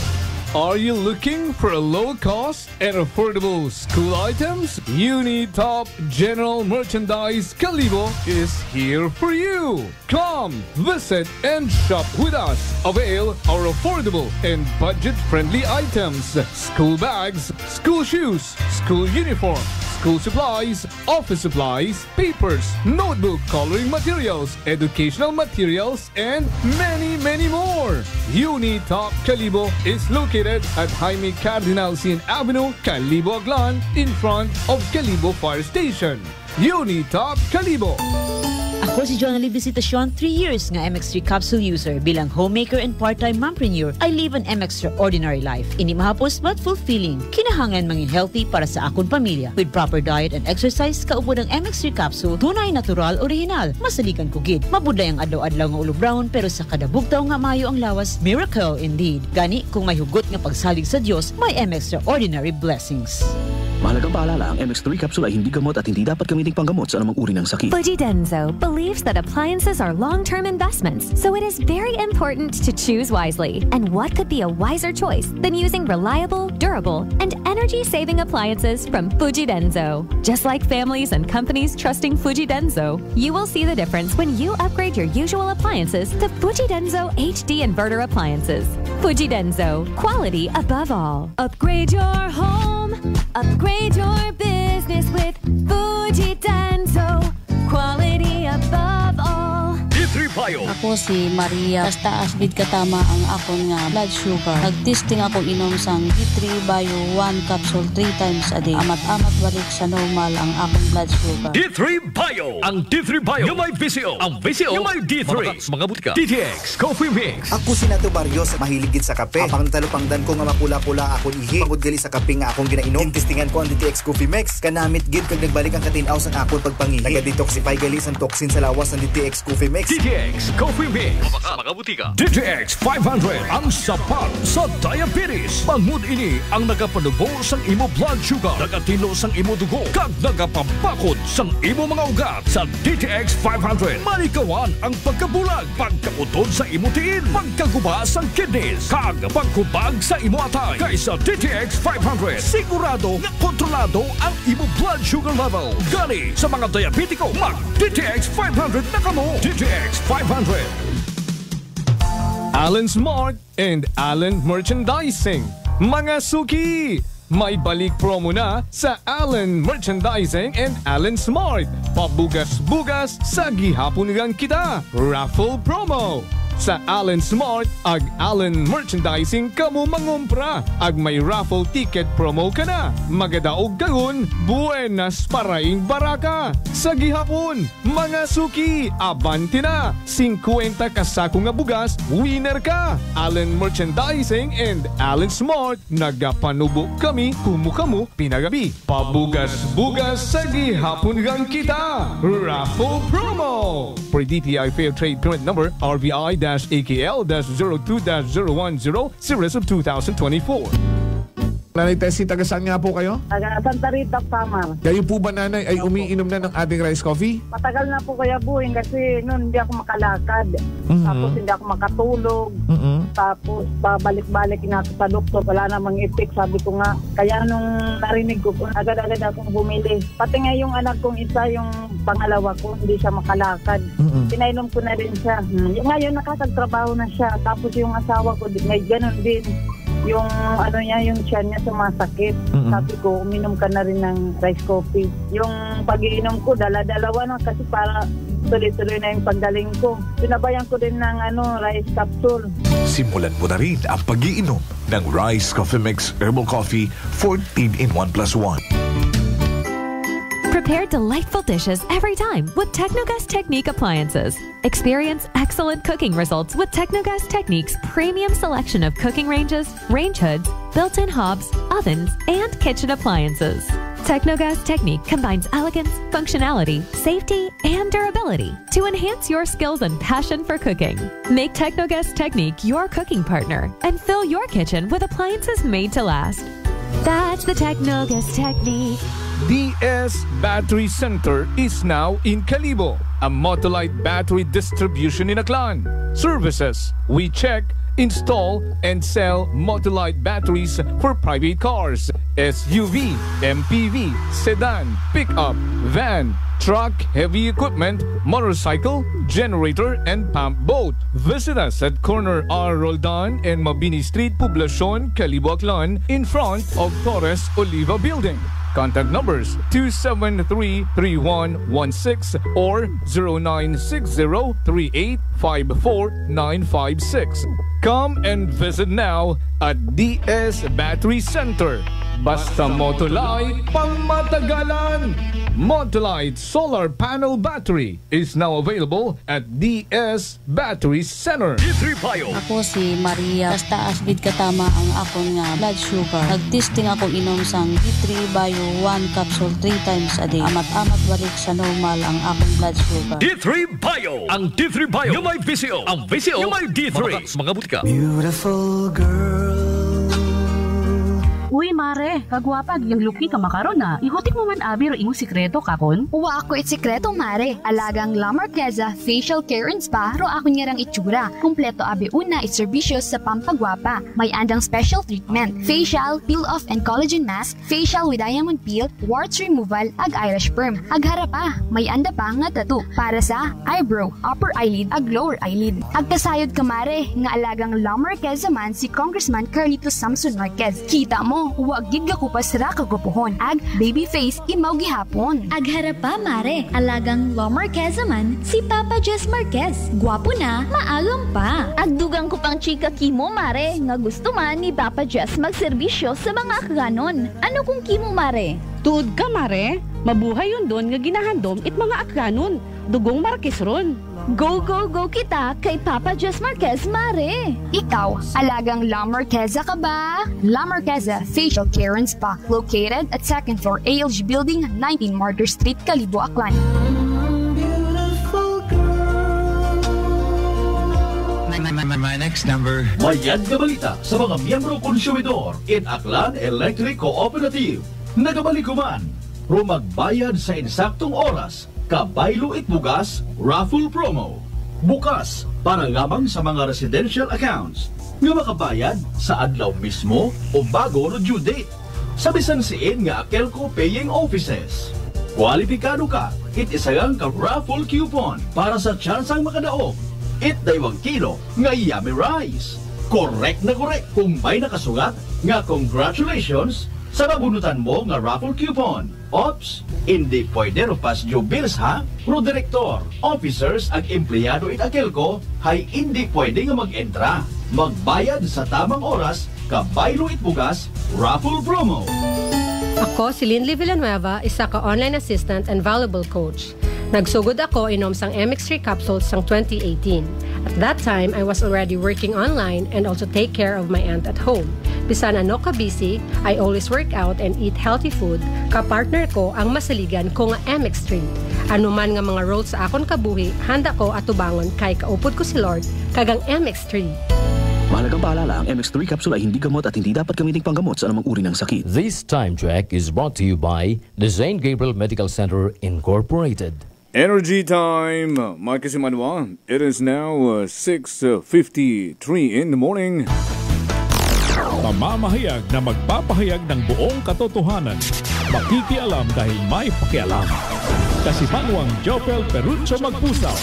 Are you looking for a low cost and affordable school items? Unitop General Merchandise Calibo is here for you. Come, visit and shop with us. Avail our affordable and budget-friendly items. School bags, school shoes, school uniform, school supplies, office supplies, papers, notebook, coloring materials, educational materials, and many, many more. Unitop Calibo is located at Jaime Cardinal Sin Avenue, Calibo, Aglan, in front of Calibo Fire Station. Unitop Calibo. Ako si Jonali Visitacion, 3 years nga MX3 capsule user. Bilang homemaker and part-time mompreneur, I live an extraordinary life. Ini mahapos but fulfilling. Kinahangan mangin healthy para sa akong pamilya. With proper diet and exercise, kaupo ng MX3 capsule, tunay, natural, original. Masalikan kugid. Mabuday ang adlaw-adlaw nga ulo brown, pero sa kada bugtaw nga mayo ang lawas, miracle indeed. Gani, kung may hugot nga pagsalig sa Diyos, may extraordinary blessings. Mahalagang paalala, ang MX3 capsule ay hindi gamot at hindi dapat gamiting panggamot sa anumang uri ng sakit. Fujidenzo believes that appliances are long-term investments, so it is very important to choose wisely. And what could be a wiser choice than using reliable, durable, and energy-saving appliances from Fujidenzo? Just like families and companies trusting Fujidenzo, you will see the difference when you upgrade your usual appliances to Fujidenzo HD inverter appliances. Fujidenzo, quality above all. Upgrade your home. Upgrade your business with Fujidenzo. Quality above all. D3 Bio. Ako si Maria. Taas bid katama ang akong nga blood sugar. Nagtesting ako inom sang D3 Bio 1 capsule 3 times a day. Amat-amat balik sa normal ang akong blood sugar. D3 Bio. Ang D3 Bio yung may VCO. Ang VCO yung may D3. Mga butika. DTX Coffee Mix. Ako si Nato Barrios, mahiligid sa kape. Apang talupangdan ko nga mapula-pula akong ihi. Pagod gali sa kape nga akong ginainom. Testingan ko ang DTX Coffee Mix. Kanamit gid kag nagbalik ang katinaw sang akong pagpangihi. Naga-detoxify gali sang toxin sa lawas ng DTX Coffee Mix. DTX Coffee Mix. Mga butika. DTX 500 ang sapat sa diabetes. Bangod ini ang nagapanubo sang imo blood sugar, nagatilo sang imo dugo, kag nagapapakod sang imo mga ugat. Sa DTX 500, malikawan ang pagkabulag, pagkautod sa imo tiil, pagkaguba sang kidneys, kag pagkubag sa imo atay. Kaysa DTX 500, sigurado nga kontrolado ang imo blood sugar level. Gani sa mga diabetiko, mag DTX 500 na kamo. DTX 500. Allen Smart and Allen Merchandising. Mga suki! May balik promo na sa Allen Merchandising and Allen Smart. Pabugas-bugas sa gihapon nilang kita. Raffle promo. Sa Allen Smart, ag Allen Merchandising kamo mangumpra. Ag may raffle ticket promo ka na. Magadaog kagun, buenas paraing baraka. Sa gihapon, mga suki, abanti na. 50 kasako nga bugas, winner ka. Allen Merchandising and Allen Smart, nagapanubo kami, kumukamu, pinagabi. Pabugas-bugas sa gihapon gang kita. Raffle promo. For DTI Fair Trade Permit Number, RVI-AKL-02-010, series of 2024. Nanay Tessie, taga saan nga po kayo? Taga Santa Rita, Samar. Kayo po ba, nanay, ay umiinom na ng ating rice coffee? Matagal na po kaya buhin kasi noon hindi ako makalakad. Tapos hindi ako makatulog. Tapos babalik-balik na ako sa doktor. Wala namang effect. Sabi ko nga, kaya nung narinig ko, agad-agad akong bumili. Pati nga yung anak kong isa, yung pangalawa ko, hindi siya makalakad. Pinainom ko na rin siya. Ngayon nakakagtrabaho na siya. Tapos yung asawa ko, may ganun din. yung ano niya, yung tiyan niya sumasakit. Sabi ko, uminom ka na rin ng rice coffee. Yung pag-iinom ko, dala-dalawa na kasi para tuloy-tuloy na yung paggaling ko. Sinabayan ko din ng rice capsule. Simulan mo na rin ang pag-iinom ng Rice Coffee Mix Herbal Coffee 14 in 1 plus 1. Prepare delightful dishes every time with Technogas Technique appliances. Experience excellent cooking results with Technogas Technique's premium selection of cooking ranges, range hoods, built-in hobs, ovens, and kitchen appliances. Technogas Technique combines elegance, functionality, safety, and durability to enhance your skills and passion for cooking. Make Technogas Technique your cooking partner and fill your kitchen with appliances made to last. That's the Technogas Technique. DS Battery Center is now in Calibo, a Motolite battery distribution in Aklan. Services: we check, install, and sell Motolite batteries for private cars, SUV, MPV, sedan, pickup, van, truck, heavy equipment, motorcycle, generator, and pump boat. Visit us at corner R. Roldan and Mabini Street, Poblacion, Calibo, Aklan, in front of Torres Oliva Building. Contact numbers 273-3116 or 0960-3854-956. Come and visit now at DS Battery Center. Basta Motolite, pangmatagalan! Motolite Solar Panel Battery is now available at DS Battery Center. D3 Bio. Ako si Maria. Basta asbid katama ang akong blood sugar. Nagtesting ako inom sang D3 Bio 1 capsule 3 times a day. Amat-amat balik sa normal ang akong blood sugar. D3 Bio. Ang D3 Bio yung may VCO. Ang VCO yung may D3. Mga butika. Beautiful girl. Uy, mare, kagwapag yung luki ka makaroon na. Ihutik mo man abi ro imong sikreto kakon. Uwa ako sikreto, mare. Alagang La Marqueza Facial Care and Spa ro ako niyarang itsura. Kumpleto abi una iserbisyo sa pampagwapa. May andang special treatment, facial, peel-off and collagen mask, facial with diamond peel, warts removal, ag Irish perm. Ag harapa, may anda pa nga tattoo para sa eyebrow, upper eyelid, ag lower eyelid. Ag kasayod ka, mare, nga alagang La Marqueza man si Congressman Carlito Samson Marquez. Kita mo, huwag gid ko pa sira kagupuhon. Ag baby face imaw gihapon. Ag harapa, mare, alagang La Marqueza man si Papa Jess Marquez. Gwapo na, maagam pa. Ag dugang ko pang chika kimo, mare, nga gusto man ni Papa Jess magserbisyo sa mga akganon. Ano kung kimo, mare? Tuod ka, mare. Mabuhay yun doon nga ginahandom it mga akganon. Dugong Marquez ron. Go, go, go kita kay Papa Jess Marquez, mare. Ikaw, alagang La Marqueza ka ba? La Marqueza Facial Care and Spa, located at 2nd floor ALG Building, 19 Martyr Street, Calibo, Aklan. My next number. Mayad na balita sa mga miyembro konsumidor in Aklan Electric Cooperative. Nagabalik man, magbayad sa insaktong oras, kabaylo itbugas, raffle promo. Bukas, para lamang sa mga residential accounts, nga makabayad sa adlaw mismo o bago no due date. Sa bisan siin nga Akelco paying offices. Kwalipikado ka, itisagang ka raffle coupon para sa tsansang makadaog. Daywang kilo nga yummy rice. Correct na correct kung may nakasugat nga congratulations sa nabunutan mo nga raffle coupon. Ops, hindi pwede ro pas due bills ha? Pro direktor, officers ag empleyado it Akelco hay hindi pwede nga mag-entra. Magbayad sa tamang oras, kabaylo it bugas, raffle promo. Ako si Linley Villanueva, isa ka online assistant and valuable coach. Nagsugod ako inom sang MX3 capsules sang 2018. At that time, I was already working online and also take care of my aunt at home. Bisan ano ka busy, I always work out and eat healthy food. Kapartner ko ang masaligan ko nga MX3. Ano man nga mga roles sa akon kabuhi, handa ko at tubangon kay kaupod ko si Lord kagang MX3. Mahalagang paalala, ang MX3 capsule ay hindi gamot at hindi dapat gamiting panggamot sa anumang uri ng sakit. This time check is brought to you by the St. Gabriel Medical Center Incorporated. Energy time! Mike Simanwa, it is now 6:53 in the morning. Pamamahayag na magpapahayag ng buong katotohanan. Makikialam dahil may pakialam. Kasimanwang Jopel Perucho Magpusaw.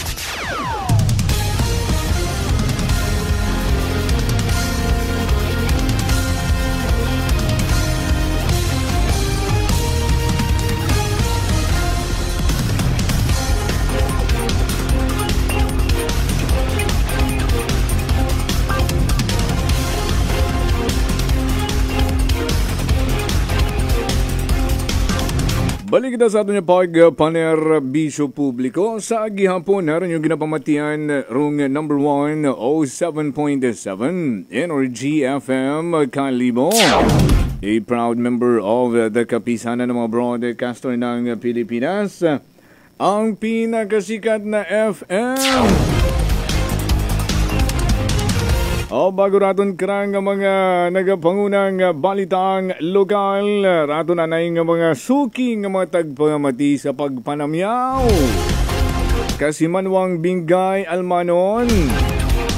Balik kita sa ato niya pagpanerbisyo publiko. Sa gihapon, naroon yung ginapamatian rung number 1, 07.7, Energy FM Kalibo. A proud member of the kapisanan ng mga broadcaster ng Pilipinas. Ang pinakasikat na FM. Bago raton karang mga nagapangunang balitang lokal, raton anay nga mga suki nga mga tagpamati sa pagpanamyaw. Kasimanwang Bingay Almanon.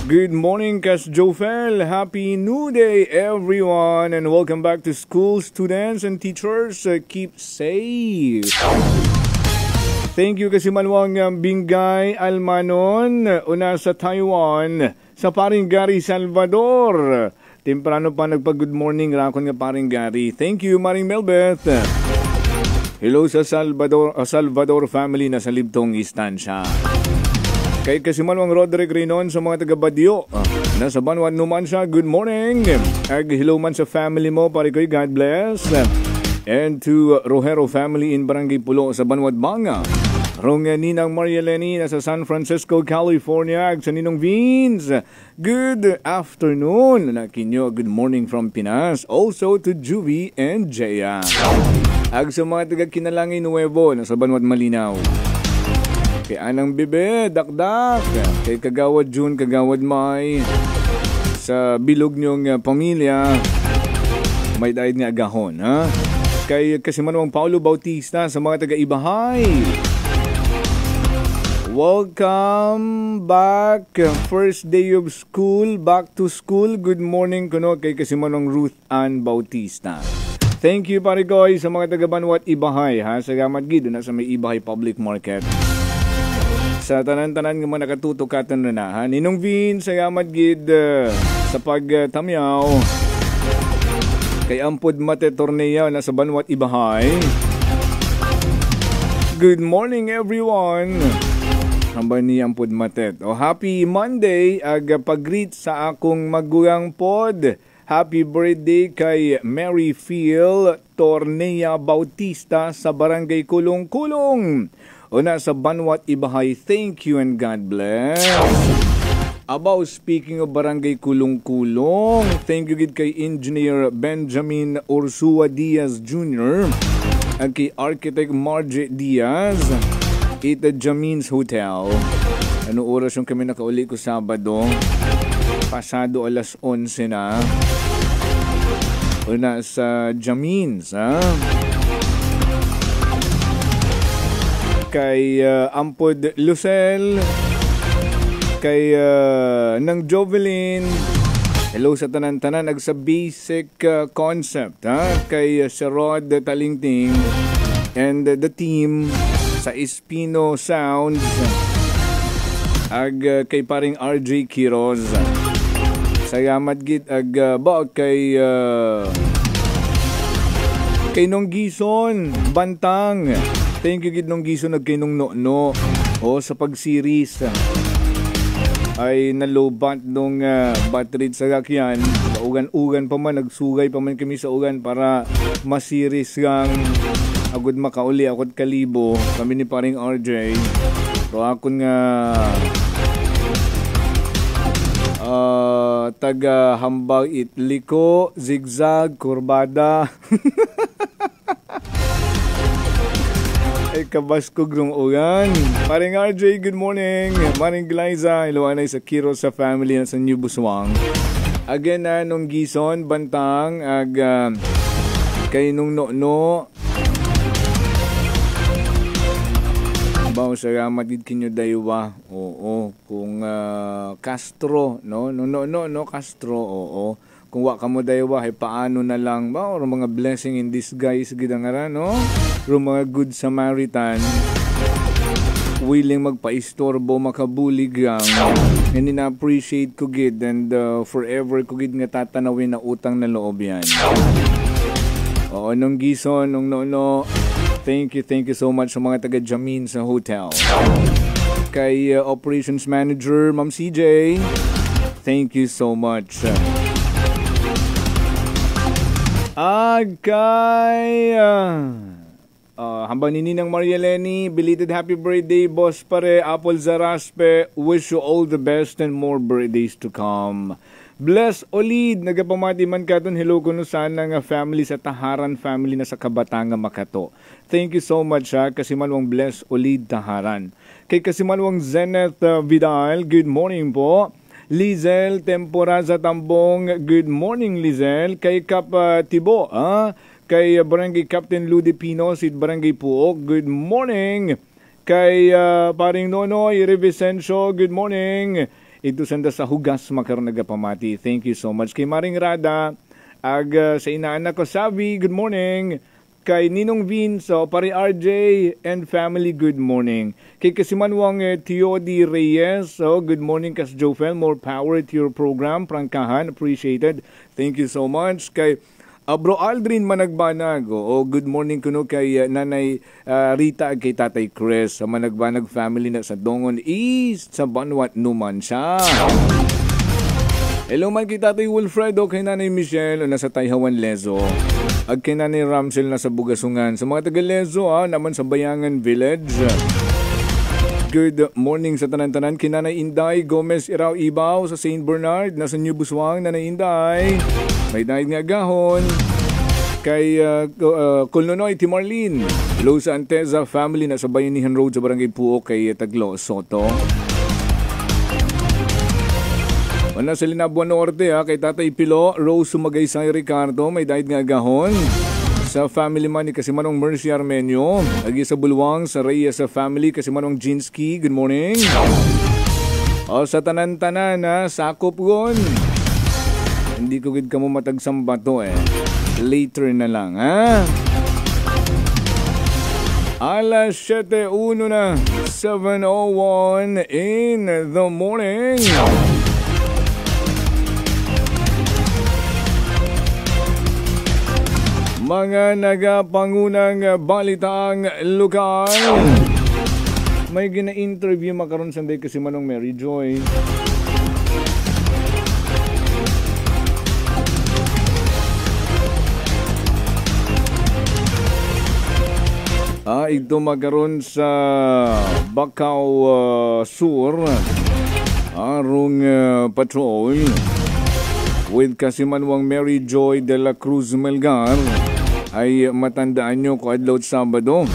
Good morning, Kas Jofel. Happy New Day, everyone, and welcome back to school, students and teachers. Keep safe. Thank you, Kasimanwang Bingay Almanon. Una sa Taiwan. Sa paring Gary Salvador. Temprano pa nagpa-good morning rakon nga paring Gary. Thank you, Maring Melbeth. Hello sa Salvador family na sa Libtong Istansya. Kay Kasimanwang Roderick Rinon sa mga taga-Badyo. Nasa Banwan Numansya, good morning. Hello man sa family mo, pare ko'y God bless. And to Rojero family in Barangay Pulo sa Banwad Banga. Rong Ninang Maria Lenny nasa San Francisco, California. Sa Ninong Vince, good afternoon. Nakinyo, good morning from Pinas. Also to Juvie and Jaya. Ag sa mga taga-Kinalangin Nuevo nasa Banwad Malinaw. Kay Anang Bebe, Dakdak. Kay Kagawad June, Kagawad May. Sa bilog nyong pamilya, may daid nga agahon, ha? Kay Kasimanwang Paulo Bautista sa mga taga-Ibahay. Welcome back. First day of school, back to school. Good morning kuno kay Kasimanwang Ruth Ann Bautista. Thank you pare koy sa mga taga-Banwat Ibahay, ha. Salamat gid na sa may Ibahay Public Market. Sa tanan-tanan nga mga nakatutukatan na ha. Ninong Vin, salamat gid sa pagtamyaw. Kay Ampod Mate Tornea na sa Banwat Ibahay. Good morning everyone. Hamba ni Ampod Matet. Happy Monday. Pag-greet sa akong magulang pod. Happy birthday kay Mary Phil Tornea Bautista sa Barangay Kulong-Kulong. Una sa Banwat Ibahay. Thank you and God bless. About speaking of Barangay Kulong-Kulong, thank you gid kay Engineer Benjamin Ursua Diaz Jr. at kay Architect Margie Diaz. Ita Jamin's Hotel. Ano oras yung kami nakauli ko Sabado? Pasado alas 11 na. Una sa Jamin's, ha? Kay Ampod Lucel. Kay Nang Jovelyn. Hello sa tanan-tanan. Nagsa basic concept, ha? Kay Sir Rod Talingting. And the team sa Espino Sounds kay paring RJ Quiroz. Salamat gid ba kay Nong Gison Bantang. Thank you gid Nong Gison kay Nong No sa pag-series ay nalobat nung battery sa sakyan. Ugan-ugan pa man, nagsugay pa man kami sa ugan para masiris kang agud makauli akot kalibo kami ni paring RJ. So akon nga taga Hambag Itliko, Zigzag, Kurbada. Ay kabaskog ng ugan. Paring RJ, good morning. Maring Glyza, iluanay sa Kiro sa family na sa New Buswang. Again nung Gison, Bantang, kay nung No. Bawo salamat gid kinyo daywa. Oo, kung Castro, no Castro, oo. Kung wa ka mo daywa, ay paano na lang ba? Or mga blessing in disguise gid ang ara, no? Or mga good Samaritan willing magpa-istorbo, makabulig ang. And na-appreciate ko gid and forever ko gid nga tatanawin na utang na loob yan. Oo, nung Gison, nung No. Thank you so much sa mga taga Jamin sa hotel. Kay Operations Manager, Ma'am CJ, thank you so much. Kay Hambang ni Ninang Maria Lenny, belated happy birthday, boss pare, Apple Zaraspe. Wish you all the best and more birthdays to come. Bless Olid, nagapamati man katon, hello ko no sana nga family sa Taharan family na sa Kabatanga Makato. Thank you so much Kasimanwang Bless Olid Taharan. Kay Kasimanwang Zeneth Vidal, good morning po. Lizel Temporaza Tambong, good morning Lizel. Kay Kap Tibo, kay Barangay Captain Ludi Pino, si Barangay Puok, good morning. Kay Paring Nonoy Revicencio, good morning. Ito sanda sa Hugas makaroon nagapamati. Thank you so much. Kay Maring Rada, sa inaanak ko Savi, good morning. Kay Ninong Vince, Pari RJ and family, good morning. Kay Kasimanwang Teodi Reyes, good morning Kas Jofel, more power to your program. Prangkahan, appreciated. Thank you so much. Kay Bro Aldrin Managbanag, good morning kuno kay Nanay Rita kay Tatay Chris sa Managbanag family na sa Dongon East sa Banwat Numan siya. Hello man kay Tatay Wilfredo, kay Nanay Michelle nasa Tayhawan Lezo. Ag kay Nanay Ramsel nasa Bugasungan. Sa mga taga Lezo naman sa Bayangan Village. Good morning sa tanan-tanan kay Nanay Inday Gomez Iraw Ibaw sa St. Bernard nasa New Buswang. Nanay Inday, may dahil nga agahon. Kay Kulnonoy Timarlin, hello sa Anteza family na sa Bayanihan Road sa Barangay Puok kay Taglo Soto. Wala sa Linabuan Norte kay Tatay Pilo Rose Sumagay San Ricardo, may dahil nga agahon. Sa family man ni Kasimanong Mercy Armenio, agi sa Bulwang sa Reyes sa family Kasimanong Jinsky, good morning. Sa tanan-tanan sakop gon. Hindi ko gid kamo matagsamba to later na lang Alas 7:01 na, 7:01 in the morning. Mga nagapangunang balitang lokal. May gina-interview makaroon sanday kasi manong Mary Joy. Ito magkaroon sa Bacau Sur. Arong patrol with Kasimanwang Mary Joy de la Cruz Melgar. Ay matandaan nyo ko adlaw Sabado.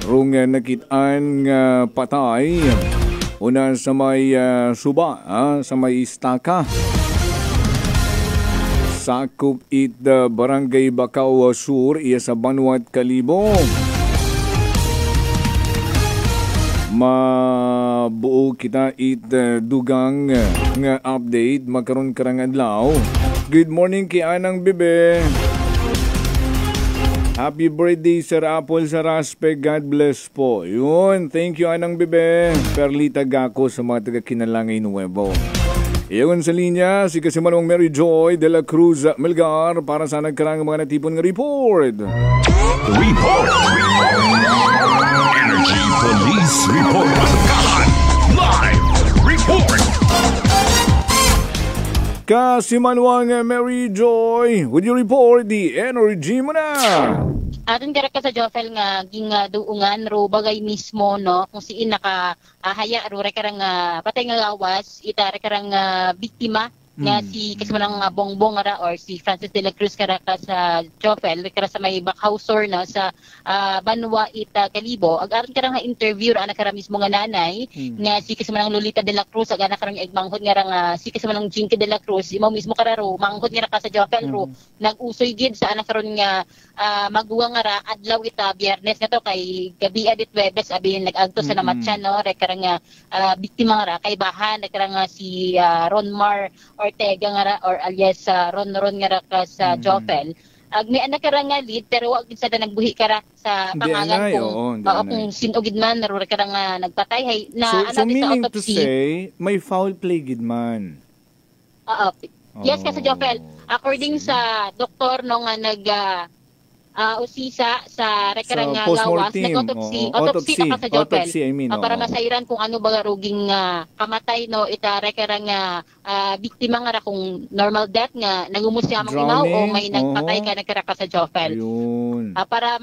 Rung nakitaan patay. Una sa may suba, sa may istaka. Sakop it Barangay Bacau Sur, iya sa Banwat Kalibo. Mabuo kita it dugang nga update magkaroon karang adlaw. Good morning kay Anang Bebe. Happy birthday Sir Apple Zaraspe, God bless po. Yun, thank you Anang Bebe. Perlita Gako sa mga taga Kinalangay Nuevo. Iyon sa linya si Kasimanong Mary Joy de la Cruz Melgar para sa nagkarang mga natipon nga report. Energy Police Report. Live report. Kasimanwang Mary Joy, would you report the energy mo na? Aton kara ka sa Jofel nga gingaduungan ro bagay mismo no kung siin nakahaya ro rekarang patay nga gawas ita rekarang biktima nga si Kasimanang Bongbong ara or si Francis de la Cruz kara ka sa Jofel kara sa may Bacau-Sur na sa Banwa ita Kalibo ag aron kara nga interview ra kara mismo nga nanay nga si Kasimanang Lolita de la Cruz ag ana karang igmanghod nga si Kasimanang Jinky de la Cruz imo mismo kara ro manghod nga ka sa Jofel ro nag-usoy gid sa ana karon nga magduwa nga ra adlaw ita Biyernes nga to kay gabi adit Webes abi nag-agto sa namatyan no rekara nga biktima nga ra kay bahan rekara nga si Ronmar Ortega nga ra or alias Ron nga ra ka sa Jofel. May anak ka ra nga lead pero wag gid sa nagbuhi ka ra sa pangalan kung sino gid man ro ka ra nga nagpatay hay na so meaning to say may foul play gid man. Yes ka sa Jofel. According sa doktor no nga nag usisa sa rekarang gawas nag-autopsy ka sa Jofel para masairan kung ano ba ruging kamatay no ita rekarang biktima nga ra kung normal death nga nagumus siya mang imaw o may nagpatay ka nagkara ka sa Jofel para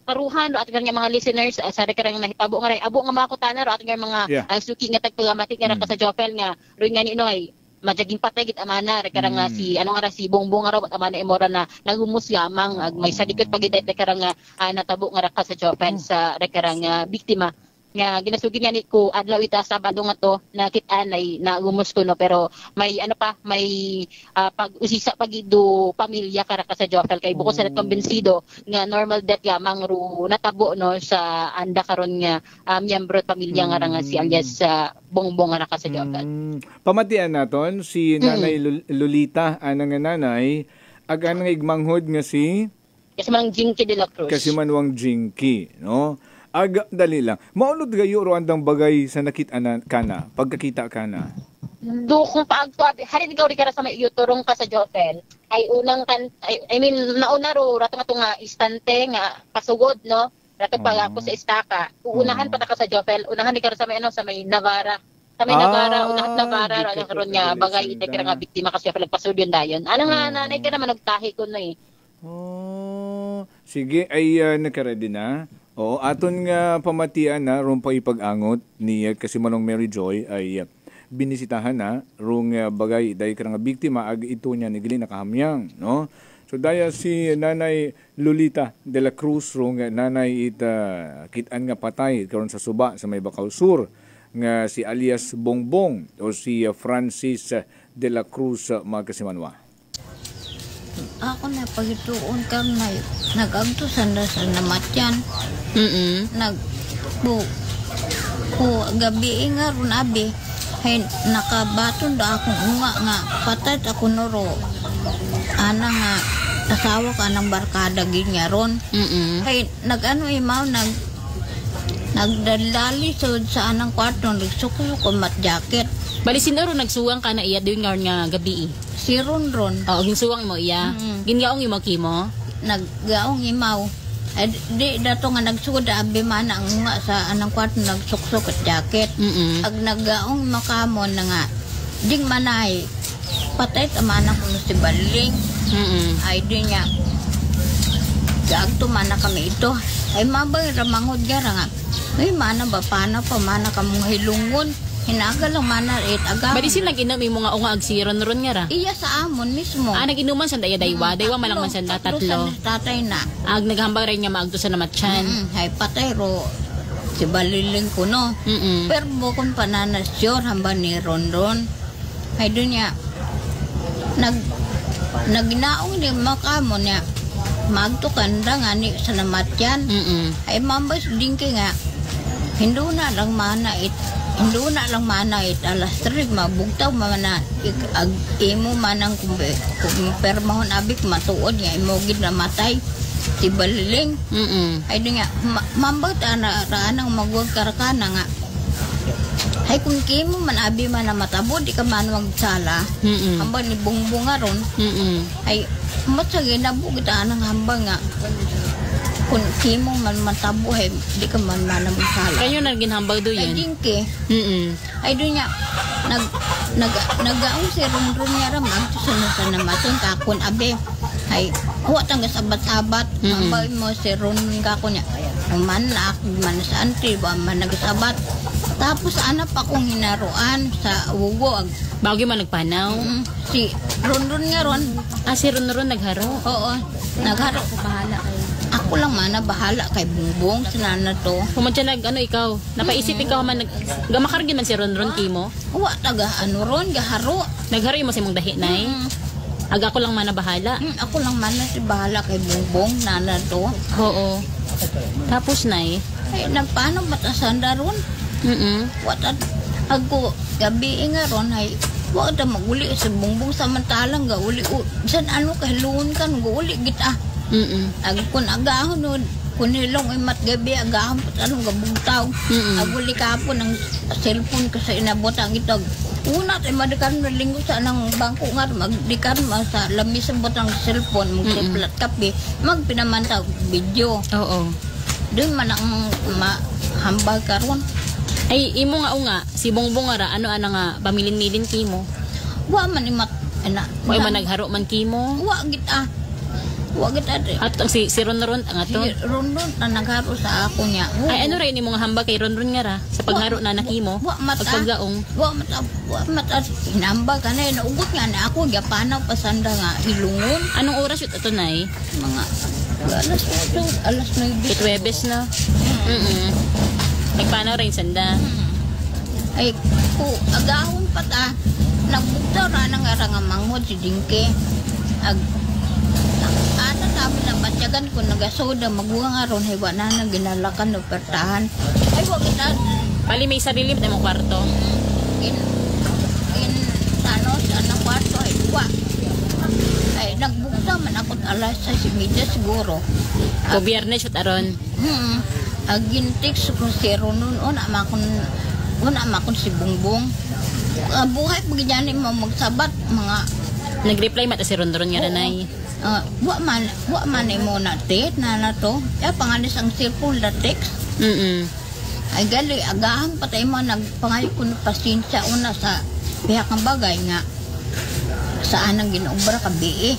paruhan ro at nga mga listeners sa rekarang nahitabo nga ray abo nga mga kutana ro at nga mga suki nga tagpagamatik nga ka sa Jopel nga ro nga ni Inoy majaging patay git amana rekarang nga si si Bongbong nga ro at amana imora na naghumus lamang may sadikot pagidait rekarang nga natabo nga ka sa Jopel sa rekarang biktima nga ginasugid nga ni ko adlaw ita Sabado nga to nakit-an ay nagumus ko no pero may may pag-usisa pagido pamilya kara ka sa Jopel kay buko sa konbensido nga normal death lamang ro natabo no sa anda karon nga miyembro pamilya nga si alias Bongbong nga ka sa Jopel. Pamatian naton si Nanay Lolita anang nanay agan nga igmanghod nga si Kasimanwang Jinky de la Cruz. Kasimanwang Jinky, no? Dali lang. Maunod gayo ro andang bagay sa nakit-anan kana, pagkakita kana. Do kung paagtuabi, harin ikaw rin ka sa may iuturong ka sa Jopel, ay unang nauna ro, rato nga istante nga pasugod, no? Rato pag ako sa istaka, uunahan pa ka sa Jopel, unahan di ka sa may Navarra. Sa may Navarra, unahan Navarra, ano karon nga bagay, ite ka nga biktima kasi pagpasud yun dayon. Ano nga, nanay ka naman nagtahi ko na eh. Sige, ay nagka-ready na. Oo, aton nga pamatian na rong paipag-angot ni Kasimanwang Mary Joy ay binisitahan na rong bagay dahil ka nga biktima ag ito niya ni Gili nakahamyang, no? So daya si Nanay Lolita de la Cruz rong nanay kitaan nga patay karon sa suba sa may Bacau Sur nga si alias Bongbong o si Francis de la Cruz Magkasimanwa. Ako na pagituon ka na nag-agtusan na sa namatyan. Gabi nga ron abi. Hay nakabaton da akong unga nga patay ako noro. Ana nga asawa ka ng barkada ginya ron. Hay nagano imaw nagdalali sa anang kwarto nagsuko mat jacket. Bali sinaro nagsuwang ka na iya doon nga gabi. Si Ron. Oo, ginsuwang mo iya. Gingaong imo kimo. Naggaong imaw. Di dato nga nagsugod abi man ang nga sa anang kwarto nagsuksok at jacket. Ag naggaong makamon na nga ding manay patay tamana ko si Baling. Ay di niya gagto mana kami ito. Ay mabay ramangod gara nga. Ay mana ba pana pa mana kamong hilungon. Hinagal lang mana agam. Bali sin nag-inom imo nga unga agsiron ron nga ra. Iya sa amon mismo. Nag-inuman sa daywa malang man sa tatlo. Tatay na. Ag naghambang rin nga maagto sa namatyan. Hay patay ro si Baliling ko no. Pero bukon pananas sure hamba ni Ron. Hay doon niya nagnaong ni makamon niya magto kanda nga ni sa namatyan. Ay mambas dinki nga Hindu na lang mana it alas 3 mabugtaw mana imo manang permahon abik matuod nga imo gid na matay si Baliling. Ay di nga mambot anang magwag karakana nga ay kung kimo man abi man na matabo di ka man magsala hamba ni Bongbong ron ay matsa ginabo kita anang hamba nga kung kimo man matabo ay di ka man magsala. Kayo na ginhambag do yan? Ay dinki. Ay doon niya nagaong si Ron niya ramag susunod sa namatong kakon abe ay huwag tangga sabat-sabat mambay mo si Ron kakon niya man na ako man sa antri ba man nagsabat tapos anak akong hinaruan sa ugo bago man nagpanaw si Ron nga ron si Ron nagharo. Oo nagharo ko bahala kayo ako lang mana bahala kay Bongbong sinana to. Kumantya ikaw napaisip ikaw man gamakargin man si Ron kimo. Wa taga ron gaharo. Nagharo mo si mong dahi nay. Aga ko lang mana bahala. Ako lang mana si bahala kay Bongbong nana to. Oo. Tapos nay ay nagpaano batasan daron? Wa ako gabi nga ron ay wa ta maguli si Bongbong samantalang gauli san ano kahilun kan gauli gita. Kun agahon nun kun hilong imat gabi agahon anong gabugtaw aguli kapon ang cellphone ko sa inabot ang itog una tay madikan na linggo sa anang bangko nga magdikan sa lamis ang botang cellphone magplat kape magpinamantag video. Oo doon man ang mahambag karon ay imo nga unga si Bongbong ara ano nga pamilin-milin kimo wa man imat wa man nagharo man kimo wa git Wag ito. At si Ronron ang ato. Si Ronron na nagharo sa ako niya. Ay ano rin yung mga hamba kay Ronron nga ra sa pagharo na nakimo. Pagpagaong. Wa mata hinamba ka na naugot nga na ako gapanaw pasanda nga hilungon. Anong oras yun ato nay? Mga alas 9. Itwebes na. Nagpanaw rin sanda. Ay ko agahon pa ta. Nagbukta ra nga nga manghod si Dingke. Ana namin na batyagan ko nagasoda maguha nga ron haywa na ginalakan no pertahan. Ay wag ina. Pali may sarili na mo kwarto. In sa kwarto ay wa. Ay nagbukta man ako alas 6:30 siguro. O biyernes at aron. Agintix ko si Ronon ona makon si Bungbong. Buhay pagyanyan mo magsabat mga nag-reply mata si Ronron nga nanay. Wa man mo na date na to. Ya pangalis ang cellphone na text. Ay gali agahan patay mo nagpangayo ko ng pasensya una sa pihak ng bagay nga saan ang ginaubra ka bie.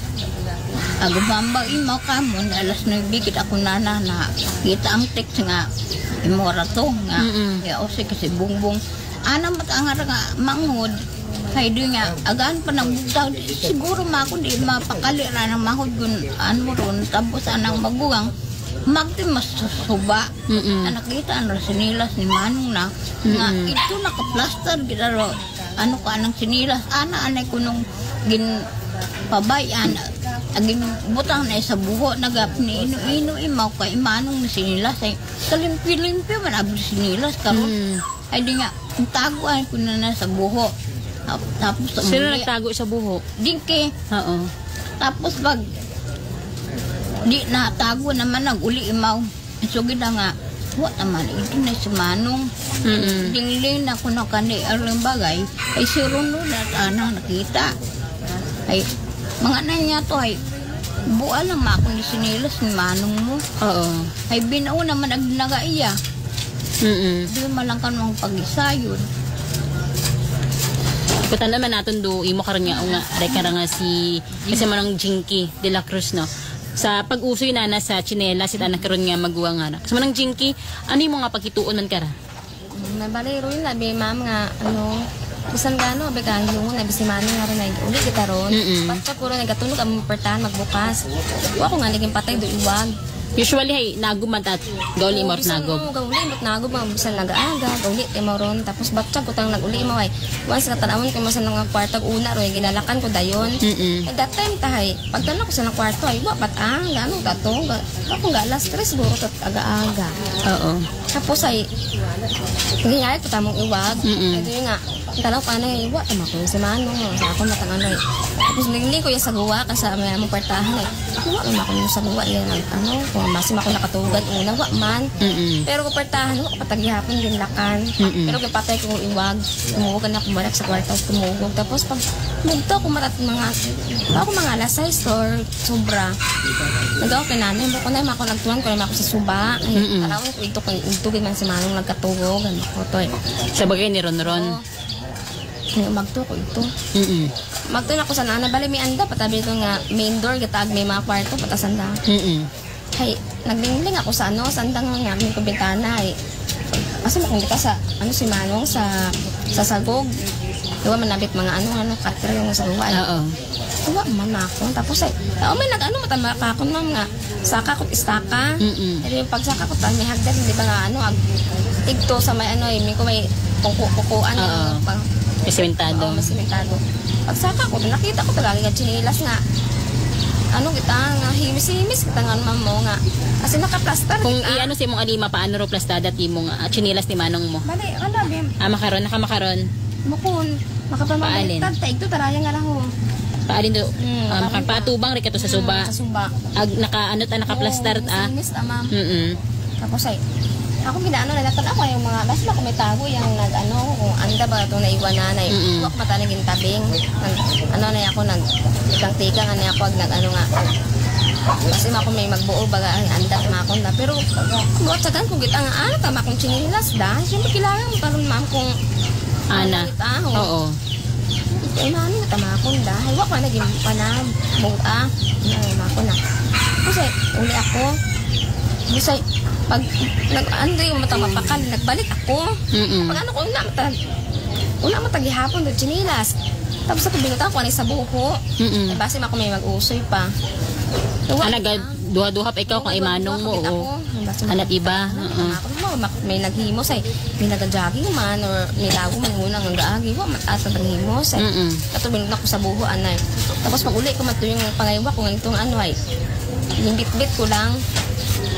Agubamba imaw ka mo alas 9 kita ako na kita ang text nga imora to nga ya o kasi Bungbong ana matangar nga manghod kay di nga agaan pa nang bugtaw siguro mako di mapakali ra nang mahod gun ano ron tapos anang maguwang magti masusuba nakita ang sinilas ni Manong na nga ito naka-plaster kita ro ano ka anang sinilas anay ko nung gin pabayan aging butang na sa buho nagap ni ino imaw kay Manong na sinilas ay kalimpi-limpi man abri sinilas karon ay di nga taguan ko na sa buho. Tapos sino nagtago sa buho? Dingke. Oo. Tapos pag di natago naman nag-uli imaw. Sugid nga wa naman ito na si Manong. Dingling na ko na kani alang bagay ay si Rono na nakita. Ay mga nanya to ay buwa lang makon ni sinilas ni Manong mo. Oo. Ay binao naman nagnagaiya. Di malang ka nung pag-isa yun. Kutan naman natin do imo karon nga nga reka nga si kasi manang Jinky de la Cruz no. Sa pag-usoy na sa chinela sila na karon nga maguwa nga. Kasi manang Jinky, ano mo nga pagkituonan kara? Nabalero yun labi ma'am nga ano bisan gano began yung na bisimano nga ron uli kita ron. Basta puro nagatunog ang pertahan magbukas. Wa ko nga naging patay do iwag. Usually hay naguman at gauli mo nagob. Gauli mo nagob ang bisan nagaaga, gauli kay mo ron tapos batsa ko tang naguli mo ay once katanawon kay mo sa nga kwartag una ro ginalakan ko dayon. At that time tahay pagtanong ko sa nang kwarto ay wa batang gano kato. Ako ga alas 3 siguro tat aga-aga. Oo. Tapos ay ngiyay ko tamong iwag. Ay nga tanaw pa na iwa tama ko sa Manong sa ako matanganoy. Tapos nagli ko yung saguwa kasi may among kwartahan ay wa man ako yung saguwa yan ano kung masim ako nakatugan una wa man. Pero ko kwartahan wa patagyapon din lakan. Pero gapatay ko iwag tumugan ako marak sa kwarto tumugog tapos pag mugto ko marat mga alas 6 or sobra nagaw kanani mo ko na mako nagtuan ko na mako sa suba ay tarawon ko ito kay ugtugin man si Manong nagkatugog ano ko to sa bagay ni Ronron. Magto ko ito. Magto na ko sa nana bali may anda patabi ko nga main door gatag may mga kwarto patasanda. Hay nagdingling ako sa ano sandang nga may bintana ay. Asa mo kung kita sa ano si Manong sa sagog. Diwa manabit mga ano cutter yung sa luwa. Oo. Tuwa man ako tapos ay may nag-ano matama ka ako ma'am nga saka ko istaka. Pero pag saka ko tan may hagdan di ba nga ano igto sa may ano may ko may kukuan pang Masimentado. Masimentado. Pagsaka ko, nakita ko talaga nga chinilas nga. Ano kita nga, himis-himis kita nga naman mo nga. Kasi naka-plaster kung kita. Kung i-ano si mong alima, paano ro plastada ti mong chinilas ni Manong mo? Bali, ano, Bim? Makaron, nakamakaron? Mukun. Makapamalitan, taig to, tarayang nga lang ho. Paalin do, patubang rin ka to sa suba. Sa suba. Naka-plaster, Himis ta, ma'am. Tapos ay, ako ginaano na natin ako yung mga basta ko may tago yung nag-ano kung anda ba itong naiwan nanay huwag matanagin tabing ano na ako nagtikang-tikang ano ako nag-ano nga kasi ako may magbuo baga ang anda makon da pero buat sagan ko kita nga ano tama kong chinilas da siyempre kailangan mo karon ma'am kung ana oo ay mami nga tamakon da huwag pa naging panam buta makon na Kasi uli ako. Kasi pag ano yung mata mapakal, nagbalik ako. Pag ano ko, una matagihapon doon, chinilas. Tapos ako binutan ko sa buho. Base ako may mag-usoy pa. Duha-duha pa ikaw kung imanong mo. Alat iba. May naghimos ay may nag-jogging man or may lago man muna ng gaagi. Mataas na naghimos ay. Kato binutan ko sa buho, anay. Tapos pag uli ko mato yung pangaywa ko itong ano ay. Yung bit-bit ko lang.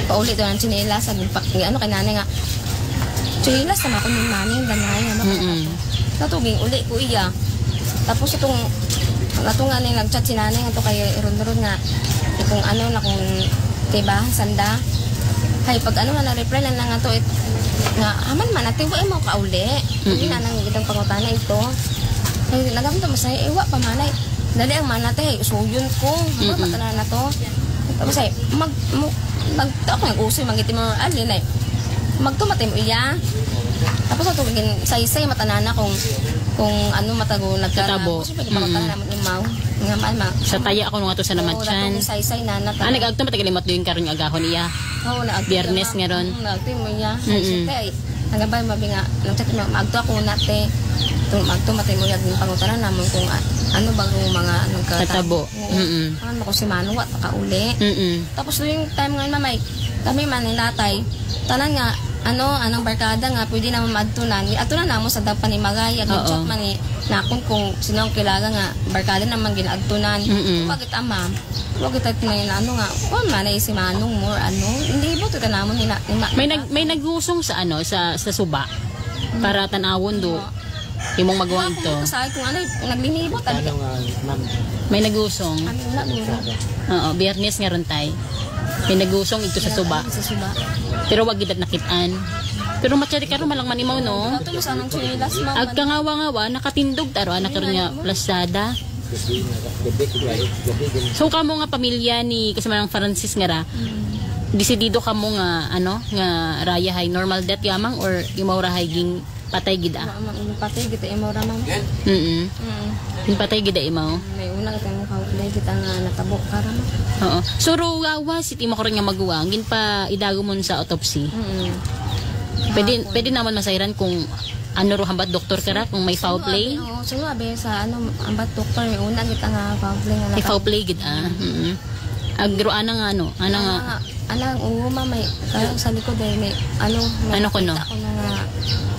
Pauli doon ang chinelas. Sabi ano kay nanay nga. Chinelas naman ako yung maning ganay. Natuging uli ko iya. Tapos itong nga nag-chat si nanay nga ito kay Ron-Ron nga kung ano na kung diba, sanda kay pag ano nga na-reply lang nga ito nga aman man natin huwag mo kauli hindi na nang itong pangutana ito kay nagamit mo sa'yo iwa pa manay dali ang manate usuyon ko matanan na to tapos ay ako nag-usoy mangitin mo alin ay magtumatay mo iya tapos ito say-say matanana kung ano matago nagkarabo. Kasi pwede pangutana naman yung mau. Nga ma. Sa taya ako nung ato sa naman chan. Say-say na nata. Nag-agto matagilimot doon karon yung agahon iya. Oo, nag-agto. Biyernes nga ron. Nag-agto mo iya. Say-say. Nagabay mabi nga. Nang-chat mo, mag-agto ako nate. Mag-agto matay mo yung pangutana naman kung ano bang mga nagkatabo. Ano ko si Manu, wat nakauli. Tapos doon yung time nga mamay, kami man nilatay. Tanan nga, anong barkada nga pwede naman maadtunan. Atunan na mo sa dapan ni Magay. Chat man ni nakon kung sino ang kilala nga barkada naman ginaadtunan. Bakit ma'am? Wag kita tinayin na ano nga. Kung man ay si Manong more hindi mo ito namon ni may nagusong sa sa suba para tanawon do. Imong magawa ito. Sa kung naglinibot may nagusong. Oo, Biyernes nga ron tay. May nagusong ito sa suba. Pero wag gid nakitaan. Pero matsari karon malang manimaw no. Ag kangawa-ngawa nakatindog taro anak karon nga plasada. So kamo nga pamilya ni kasama ng Francis nga ra. Desidido kamo nga nga raya hay normal death yamang or imaw ra hay ging patay gid patay gid imaw ra mang. Patay gid imaw. May una kita mo kauplay kita nga natabo karam. Oo. So ruwawa si timo ko rin nga maguwang gin pa idago mo sa autopsy. Pwede naman masayran kung ro hambat doktor kara kung may foul play. Oo, so abi sa hambat doktor may una kita nga foul play nga. May foul play gid Agro ana nga anang may sa likod may ko no.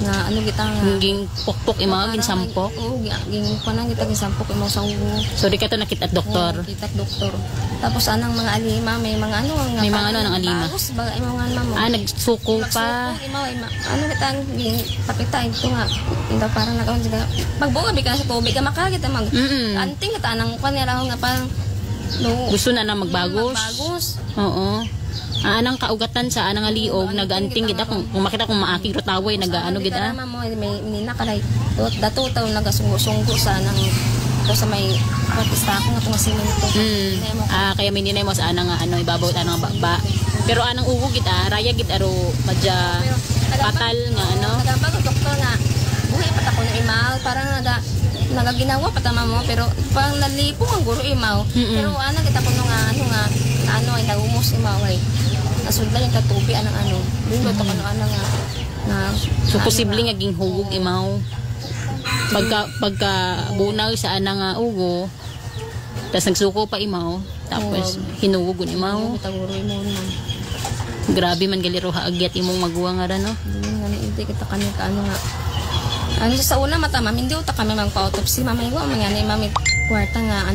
Nga kita nga ging pokpok imaw gin sampok. Oo, ging panang kita gin sampok imaw sa ugo. So di ka to nakita doktor. Kita doktor. Tapos anang mga alima may mga nga may mga nang alima. Tapos baga imaw nga mo. Nagsuko pa. Imaw kita ging pakita ito nga. Hindi parang nagaon sila. Pagbuga bika sa tubig ka makakita mag. Anting kita anang kanira nga parang gusto na magbagos. Oo. Anang kaugatan sa anang liog nagaanting gid kung makita kung maakig rotaway nagaano gid may minina kalay dato taw nagasunggo sa nang to sa may artista ko nga semento. Kaya minina mo sa anang ibabaw anang ba. Pero anang ugo gid raya gid aro madya patal nga nagambag doktor nga buhi pat ako na imaw parang nagaginawa patama mo pero pang nalipo ang guro imaw pero kita ko nga ay nagumos imaw ay nasudla yung katubi anang bundot ako nga so posible nga ging hugog imaw pagka bunag sa anang ugo tas nagsuko pa imaw tapos hinugog imaw grabe man galiro haagyat imong maguwa nga ra no hindi kita kami nga sa una mata ma'am, hindi uta kami magpa-autopsy. Mamay ko, mangyani mami kwarta nga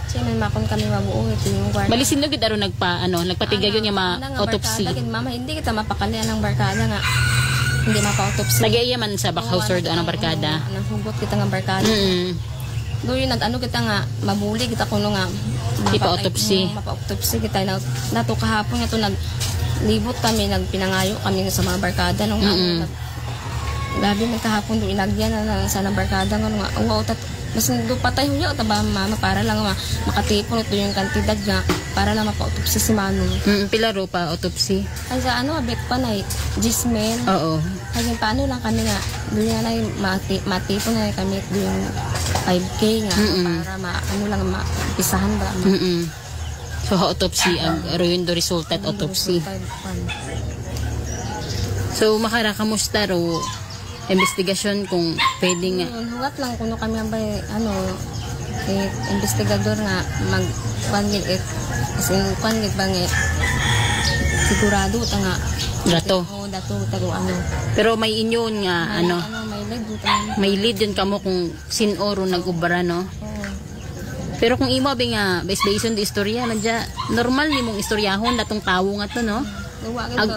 Kasi may makon kami mabuo ito yung kwarta. Balisin na gid aro nagpatigay yun yung ma-autopsy. Mama, hindi kita mapakalian ng barkada nga. Hindi mapa-autopsy. Nag-iya man sa backhouse or doon ang barkada. Nanghugot kita ng barkada. Doon yung kita nga, mabuli kita kuno nga. Ipa-autopsy. Mapa-autopsy kita. Nato kahapon nga ito naglibot kami, nagpinangayo kami sa mga barkada. Gabi may kahapon doon inagyan na sa barkada nga mas patay huya ba mama para lang makatipon ito yung kantidad nga para lang mapa-autopsy si Manong. Pila ro pa autopsy? Ay sa abet pa na Gismel. Oo. Kasi paano lang kami nga doon nga matipon na kami yung 5K nga para lang mapisahan ba. So autopsy ang yun do resultat autopsy. So makara kamusta ro investigasyon kung pwedeng huwat lang kuno kami ang investigador nga magpanggil panggil bangi sigurado ta nga dato. Dato tago ano. Pero may inyon nga may lead yun kamo kung sinoro nag-ubara no. Pero kung imo ba nga based on the istorya nadya normal ni mong istoryahon datong tawo nga to no.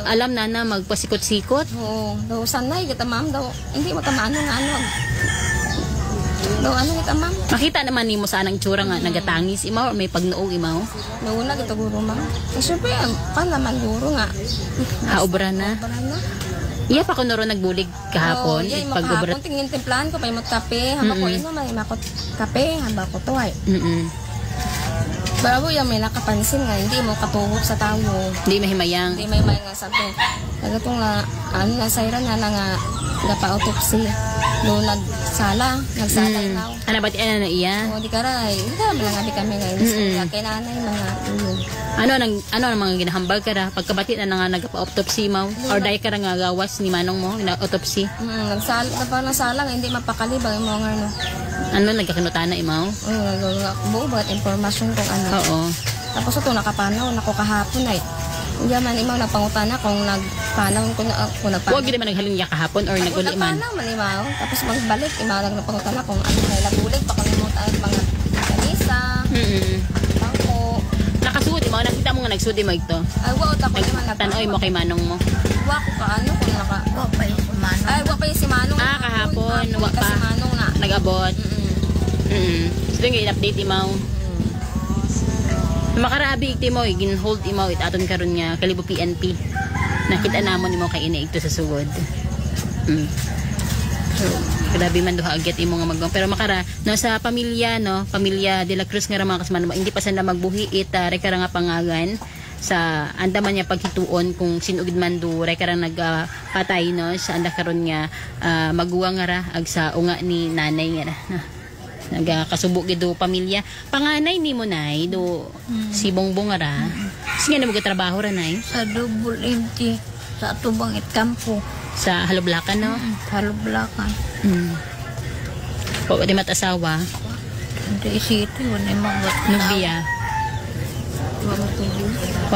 Alam na magpasikot-sikot. Oo. Daw sanay kita ma'am daw hindi makamano nga ano. Daw ano kita ma'am. Makita naman nimo sa anang itsura nga nagatangis imaw or may pagnuog imaw. Nawala kita guro ma'am. Siyempre pa naman guro nga. Obra na. Iya pa ko noro nagbulig kahapon pag-obra. Tingin timplahan ko pay kape hamba ko ino may makot kape hamba ko to ay. Bago yung may nakapansin nga, hindi mo katuhok sa tao. Hindi mahimayang. Hindi mahimayang nga sabi. Nagatong nga, nasayra na nga, napa-autopsy. Doon nagsala inaw. Ano ba't na iya? O, di karay. Hindi ka malangabi kami ngayon. Kaya nanay mga tulong. Ano ang mga ginahambal ka ra? Pagkabati na nga nagpa-autopsy mo? Or dahil ka nga gawas ni manong mo, autopsy? Nagsala nga, hindi mapakalibang mo nga no. Ano, nagkakinutana imaw? Buo ba't informasyon kung ano. Oo. Tapos ito nakapanaw, nako kahapon ay. Hindi man imaw nagpangutana kung nagpanaw kung nagpanaw. Huwag naman naghalin niya kahapon or naguli man. Nagpanaw man imaw. Tapos magbalik, imaw nagpangutana kung ano may nagulig. Baka limutan ang mga kanisa, bangko. Nakasuot imaw, nakita mo nga nagsudi mo ito. Ay, wow, tapos naman nagpanaw. Tanoy mo kay manong mo. Wako ka ano kung naka... Wapa yung si manong. Ay, wapa yung si manong. Kahapon, wapa. Si manong na. Nag-abot. So yung i-update imaw. Makarabi ikti mo, gin-hold imaw aton karon nga kalibo PNP. Nakita namon imo kay ina ito sa sugod. So, grabe man duha agyat imo nga magong. Pero makara no sa pamilya no, pamilya De La Cruz nga ra mga kasman hindi pa sila magbuhi ita rekara nga pangagan sa andaman niya paghituon kung sinugid man do rekara nagpatay no sa anda karon nga maguwa nga ra ag sa unga ni nanay nga ra. Nagkasubo gido pamilya. Panganay ni mo nay do si Bongbong ra. Sige na magtrabaho ra nay. Sa Double MT sa Tubang Kampo. Sa Haloblacan no? Haloblacan. Po di matasawa. Hindi isiti wala magot. Nubia.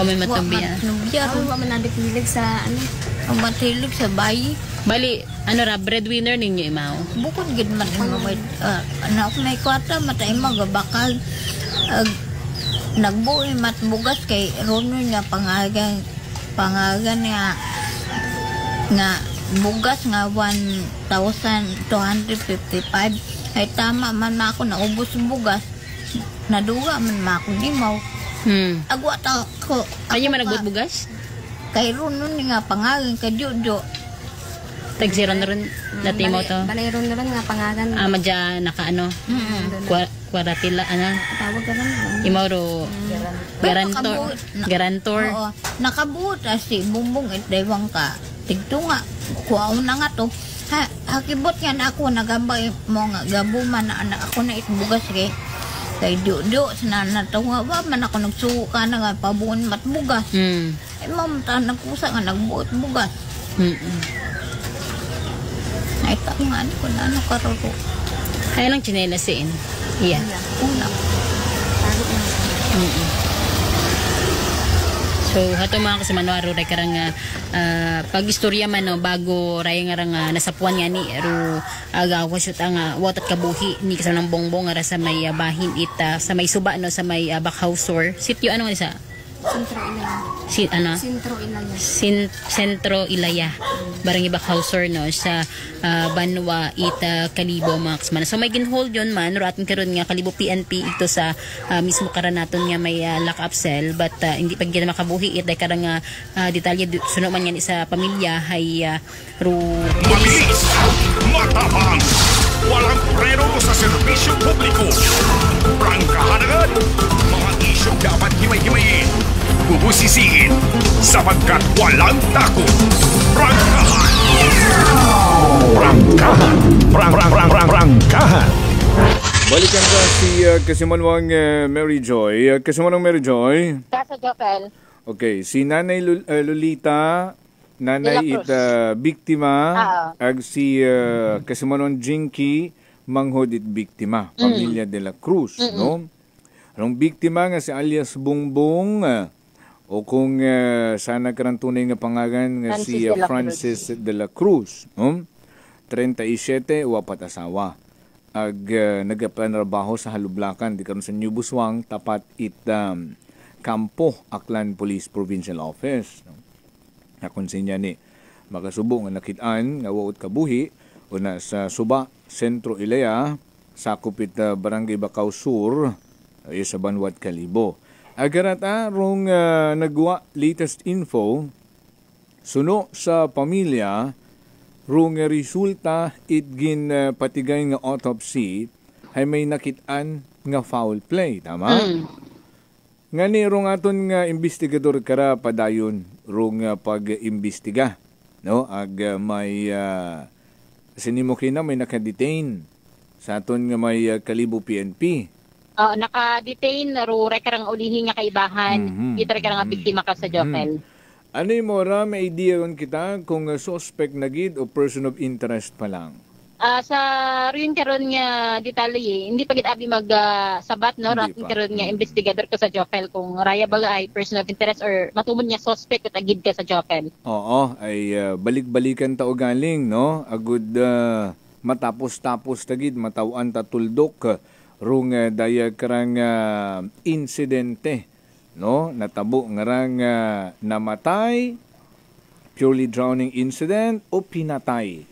May matubiya. Nubia ro man nadipilig sa ano. Ang matilig sa bayi. Bali, ano ra, breadwinner ninyo imaw? Bukod gid man mo anak may kwarta matay magabakal. Nagbuhi mat bugas kay Rono nga pangagan nga bugas nga 1,255 ay tama man ako naubos bugas. Naduga man ako di mo. Agwa ta ko. Kanya man nagbubugas? Kay Rono nga pangalan kay Jojo. Tagsiron na rin dati mo to? Balayron na rin nga pangalan. Madya naka ano? Kwaratila, ano? Tawag ka lang. Imauro, garantor. Oo. Nakabuot si Bumbong at Dewang ka. Tigto nga, kuwaw na nga to. Hakibot nga na ako, nagambay mo nga, gabuman na anak ako na itbugas kay Jojo, sinanatawa ba man ako nagsuka na nga, pabuon matbugas. Ay mamta, nagkusa nga, nagbuot bugas. Ay, tao nga, ko na ano kararo. Ay, lang chinelasin. Iya. Una. So, hato mga kasamanwaro, ray karang pag-istorya man, no, bago ray nga nasapuan nga ni, ro agawas yun ang watat kabuhi, ni kasanang bongbong nga sa may bahin ita, sa may suba, no, sa may Backhausor. Sityo, ano nga isa? Sentro Ilaya. Barangay Backhausor no sa Banwa ita Kalibo mga kasmana. So may ginhold yon man raton karon nga Kalibo PNP ito sa mismo karanaton nga may lock-up cell but hindi pag gina makabuhi it dahil karang detalye suno man yan sa pamilya hay mabilis, matapang, walang preno sa serbisyo publiko. Prangkahan agad, mga isyong dapat himay-himayin. Bubusisiin sapagkat walang takot. Prangkahan. Prangkahan. Prangkahan. Balikan ka si Kasimanwang Mary Joy. Kasimanwang Mary Joy. Kasa Jopel. Okay, si Nanay Lolita, Nanay biktima, ag si Kasimanwang Jinky, manghod it biktima, Pamilya de la Cruz, no? Ang biktima nga si alias Bongbong, o kung sana karang tunay nga pangalan nga si Francis de la Cruz, no? 37, wapat asawa. Ag nagapanrabaho sa Halublacan, di karon sa New Buswang, tapat it Kampo, Aklan Police Provincial Office. Akon sa niya ni makasubo nga nakitaan nga waot kabuhi o na sa Suba, Sentro Ilaya, sakupit Barangay Bacau Sur, sa Banwat Kalibo. Agarata rong nagwa latest info suno sa pamilya rong resulta itgin patigay nga autopsy ay may nakitaan nga foul play, tama? Nga ni rong aton nga investigador kara padayon rong pag-imbestiga, no? Ag may sinimukina may nakadetain sa aton nga may Kalibo PNP. Naka-detain ro rekarang ulihin nga kaibahan, ito rekarang biktima ka sa Jopel. Ano yung mora, may idea ron kita kung suspect na gid o person of interest pa lang? Sa rin karon nga detalye, hindi pa gid abi magsabat no, rin karon nga investigador ko sa Jopel kung raya ba ay person of interest or matumon niya suspect at agid ka sa Jopel. Oo, ay balik-balikan ta og galing, no? Agud matapos-tapos tagid matawan ta tuldok rung daya karang insidente, no? Natabo ngarang namatay, purely drowning incident o pinatay.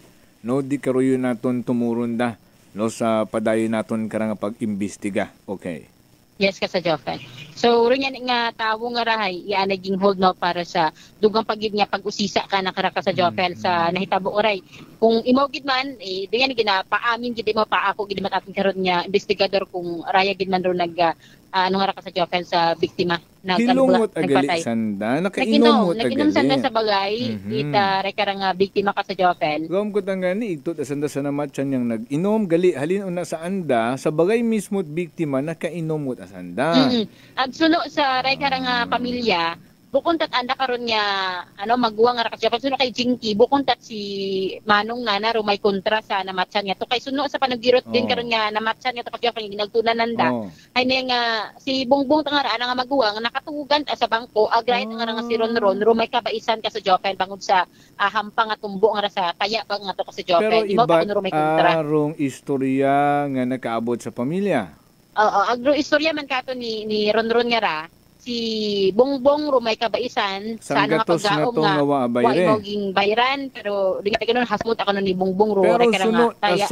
No, di karoyo naton tumurunda no sa padayon naton karang pag-imbestiga. Okay. Yes ka sa Jopel. So ron yan nga tawo nga rahay iya naging hold no para sa dugang pagid nga pag-usisa ka na karaka sa Jopel sa nahitabo oray. Kung imo gid man diyan gina paamin gid mo pa ako gid matating karon nga investigador kung raya gid man ron nag ano nga ka sa Jopel sa biktima hilungot agali sanda nakainom naginom sanda sa bagay ita rekarang biktima ka sa Jopel. Gom ko tangani igtot sanda sa namatyan yang nag-inom gali halin una sa anda sa bagay mismo biktima nakainom mo asanda. Ag suno sa rekarang pamilya bukod tat anda karon nga ano magwa nga rakasya suno kay Jinky bukod tat si Manong nana rumay kontra sa namatyan nga to kay suno sa panagirot din karon nga namatyan nga to kasya pang ginagtunan nanda ay na nga si Bongbong tangara nga magwa nga nakatugan sa bangko agrayt nga si Ronron rumay kabaisan ka sa Jopel bangod sa hampang nga tumbo nga sa kaya ba nga to sa Jopel imo pa kuno rumay kontra arong istorya nga nakaabot sa pamilya. Agro istorya man kato ni Ronron nga ra si Bongbong rumay kabaisan sa ano nga paggaong nga waging bayran pero di nga ganoon hasmut ako ni Bongbong rumay karang taya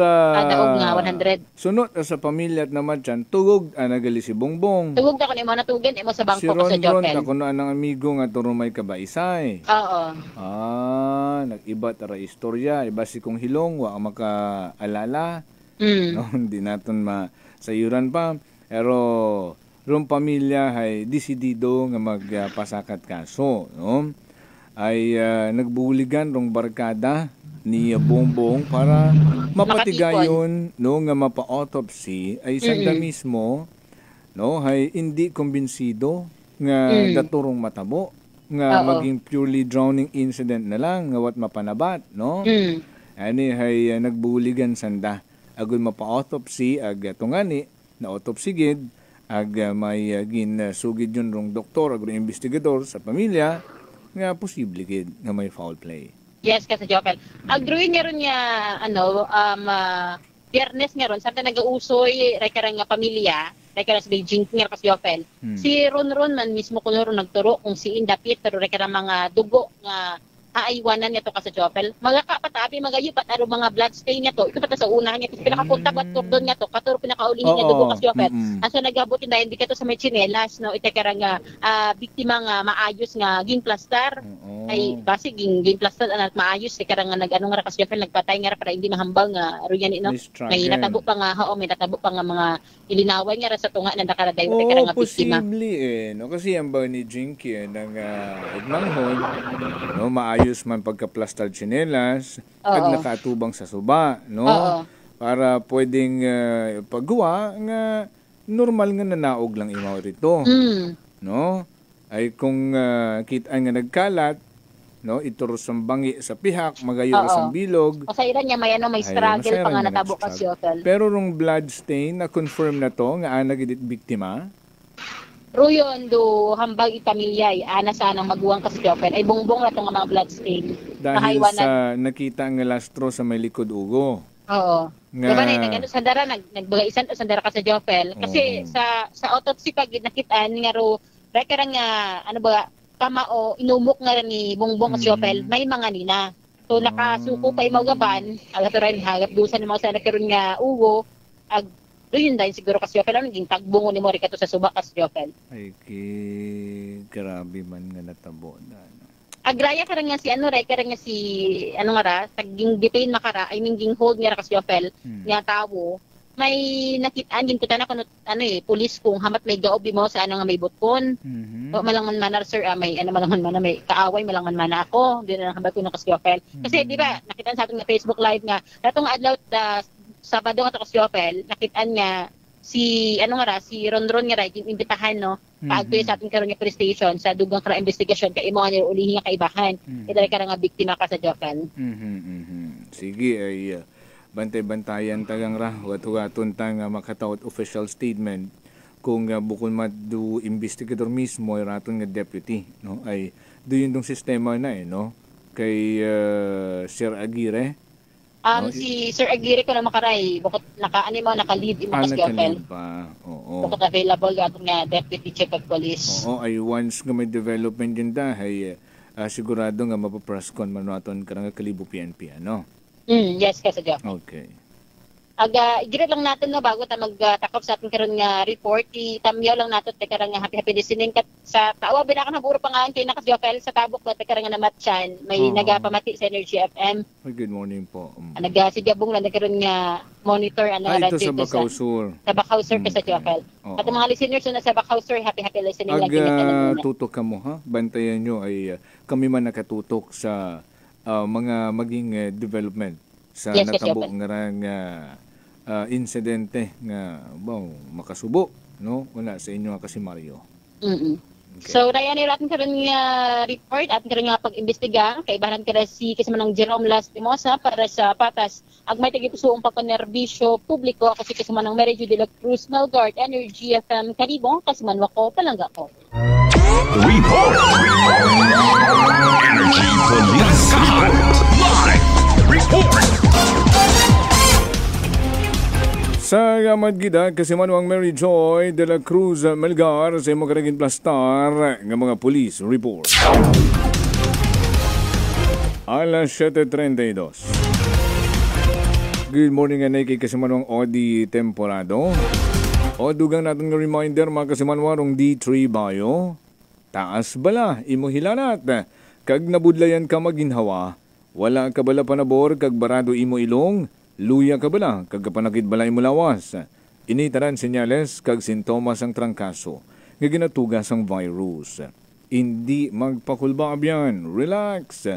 adaog nga 100 sunod sa pamilya at naman dyan tugog nagali si Bongbong tugog ta ko ni mo natugen imo sa bangko si ko sa Jopel si Ron anang amigo nga to rumay kabaisay nag-iba tara istorya iba si kong hilong wa makaalala no hindi naton masayuran pa pero rong pamilya ay desidido nga magpasakat kaso, no? Ay nagbuligan rong barkada ni Bongbong para mapatigayon no nga mapa-autopsy ay sanda mismo no ay hindi kumbinsido nga daturong matabo nga maging purely drowning incident na lang nga wat mapanabat, no? Ani ay nagbuligan sanda agud mapa-autopsy ag tungani na autopsy gid ag may ginsugid yun rong doktor ag investigador sa pamilya nga posible gid nga may foul play. Yes ka sa Jopel. Agruin nga ron nga Biyernes nga ron samtang nag-uusoy rekarang nga pamilya rekarang sa Beijing nga sa Jopel. Si Ron man mismo kuno ron nagturo kung si Indapit pero rekarang mga dugo nga aaywanan niya to ka sa Jopel. Mga kapatabi, mga yupat, aro mga blood stain niya to. Ito pa sa una niya. Pinakapunta at kordon niya to. Katuro pinakaulihin niya dugo ka sa Jopel. Aso nagabutin dahil hindi ka to sa may chinelas. No? Ito ka nga biktima nga maayos nga ginplastar. Ay basi ginplastar at maayos. Ito ka nga nag-ano nga ka sa Jopel. Nagpatay nga para hindi mahambang nga. Aro yan, no? May natabo pa nga, may natabo pa nga mga ilinawan nga sa tunga na nakaraday. Ito ka nga biktima. Posible no? Kasi yan ba ni Jinky ng igmanghon, no? Ayos man pagka-plastar chinelas at nakaatubang sa suba, no? para pwedeng paggawa nga normal nga nanaog lang imaw rito. No? Ay kung kitaan nga nagkalat, no, ituro sa bangi sa pihak, magayo sa bilog. O sa ilan niya may struggle pa nga natabo ka si Otel. Pero rong blood stain na confirm na to nga ana gid biktima. Ruyon do hambag itamilyay ana sanang maguwang ka si Otel ay bongbong na tong mga blood stain. Dahil sa nakita nga lastro sa may likod ugo. Oo. Diba na nagano sa dara nagbagaisan sa dara ka sa Jopel kasi sa autopsy pag nakitaan nga ro rekerang nga ano ba kamao inumok nga ni bongbong ka si Jopel may mga nina. So nakasuko pa imaw gaban agat rin hagap dusan mo sa nakaron nga ugo ag yun dahil siguro ka si Jopel ang naging tagbungo ni Mori kato sa subak ka si Jopel. Ay grabe man nga natabo na. Agraya ka nga si nga si taging detain makara ay minging hold niya ka si Jopel nga tawo may nakitaan din kuta na kuno pulis kung hamat may gaob mo sa nga may botkon. O malangan manar sir may malangan man may kaaway malangan man ako di na habat ko na ka si Jopel. Kasi di ba nakitaan sa ating Facebook live nga datong adlaw Sabado nga to ka si Jopel nakitaan nga si si Ronron nga imbitahan no paagtoy sa ating karon nga police station sa dugang kra investigation kay imo nga ulihi nga kaibahan idali ka nga biktima ka sa Jopel. Sige ay bantay-bantayan tagang ra wat-waton tang makatawat official statement kung bukod madu investigator mismo ay raton nga deputy no ay doon yung sistema na no kay Sir Aguirre. Si Sir Aguirre ko na makaray bukod naka-lead imo ka Jopel. Bukod available gatong nga deputy chief of police. Ay once nga may development din ay sigurado nga mapapraskon man naton karang Kalibo PNP ano. Yes kasi Jopel. Okay. Igire lang natin na bago ta magtakop sa ating karon nga report itamyaw lang nato te karang happy listening kat sa tawa binaka na buro pangaan kay nakas Jopel sa tabok te karang nga namatchan may nagapamati sa Energy FM. Good morning po. Nagasigabong lang karon nga monitor ito sa Bacau Sur. Sa Bacau Sur sa Jopel. At mga listeners na sa Bacau Sur happy listening lang kini tutok ka mo ha. Bantayan nyo ay kami man nakatutok sa mga maging development sa natabo nga insidente nga makasubo no una sa inyo kasi Mario. Okay. So raya ni raton karon nga report at karon nga pag-imbestiga kay bahan kada si kasama ng Jerome Lastimosa para sa patas ag may tigitusuong papanerbisyo publiko kasi kasama ng Mary Judy de la Cruz Melgard Energy FM Kalibo kasama wako palangga ko. Report. Energy Police Live Report. Sa gamad gida kasi manuang Mary Joy de la Cruz Melgar sa imong karagin plastar ng mga police report. Alas 7:32. Good morning anay kay kasimanwang Odi Temporado. O dugang natin ng reminder mga kasimanwarong D3 Bayo. Taas bala, imo hilanat. Kag nabudlayan ka maginhawa. Wala ka bala panabor kag barado imo ilong. Luya ka bala, kag kapanakit balay mo lawas. Initaran senyales kag sintomas ang trangkaso. Nga ginatugas ang virus. Hindi magpakulba abyan. Relax.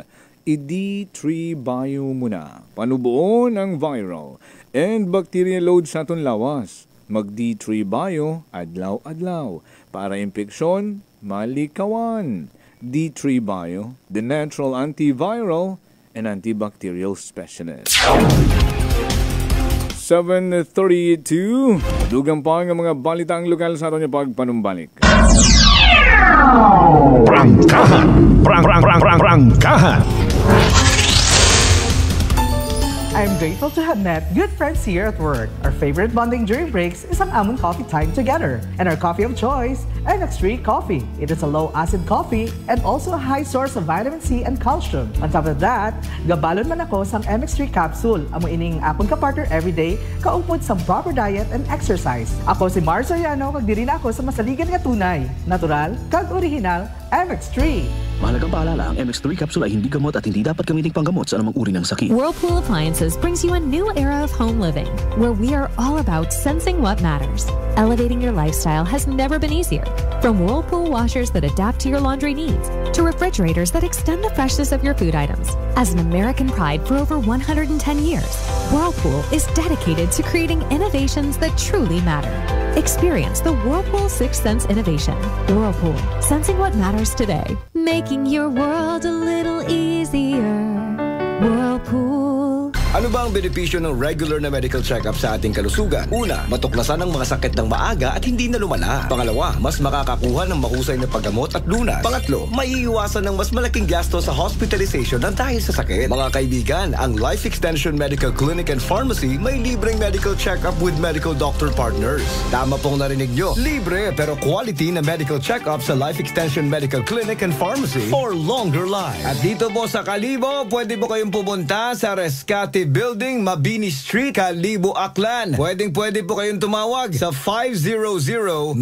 I-D3 Bio muna. Panubuon ang viral and bacteria load sa aton lawas. Mag-D3 Bio adlaw-adlaw. Para impeksyon, malikawan. D3 Bio, the natural antiviral and antibacterial specialist. 7:32. Dugang pa ang mga balitang lokal sa aton yung pagpanumbalik. Prangkahan! Prangkahan! I'm grateful to have met good friends here at work. Our favorite bonding during breaks is ang amon coffee time together. And our coffee of choice, MX3 Coffee. It is a low-acid coffee and also a high source of vitamin C and calcium. On top of that, gabalon man ako sa MX3 capsule. Amo ining apon ka partner everyday, kaupod sa proper diet and exercise. Ako si Mar Soriano, kag diri na ako sa masaligan nga tunay, natural, kag original, MX3. Mahalagang paalala, ang MX3 capsule ay hindi gamot at hindi dapat gamiting panggamot sa anumang uri ng sakit. Whirlpool Appliances brings you a new era of home living, where we are all about sensing what matters. Elevating your lifestyle has never been easier. From Whirlpool washers that adapt to your laundry needs, to refrigerators that extend the freshness of your food items. As an American pride for over 110 years, Whirlpool is dedicated to creating innovations that truly matter. Experience the Whirlpool Sixth Sense innovation. Whirlpool, sensing what matters today. Making your world a little easier. Whirlpool. Ano ba ang benepisyo ng regular na medical check-up sa ating kalusugan? Una, matuklasan ang mga sakit ng maaga at hindi na lumala. Pangalawa, mas makakakuha ng mahusay na paggamot at lunas. Pangatlo, maiiwasan ng mas malaking gasto sa hospitalization ng dahil sa sakit. Mga kaibigan, ang Life Extension Medical Clinic and Pharmacy may libreng medical check-up with medical doctor partners. Tama pong narinig nyo. Libre pero quality na medical check-up sa Life Extension Medical Clinic and Pharmacy for longer life. At dito po sa Kalibo, pwede po kayong pumunta sa Rescate Building, Mabini Street, Kalibo, Aklan. Pwede po kayong tumawag sa 500-9905.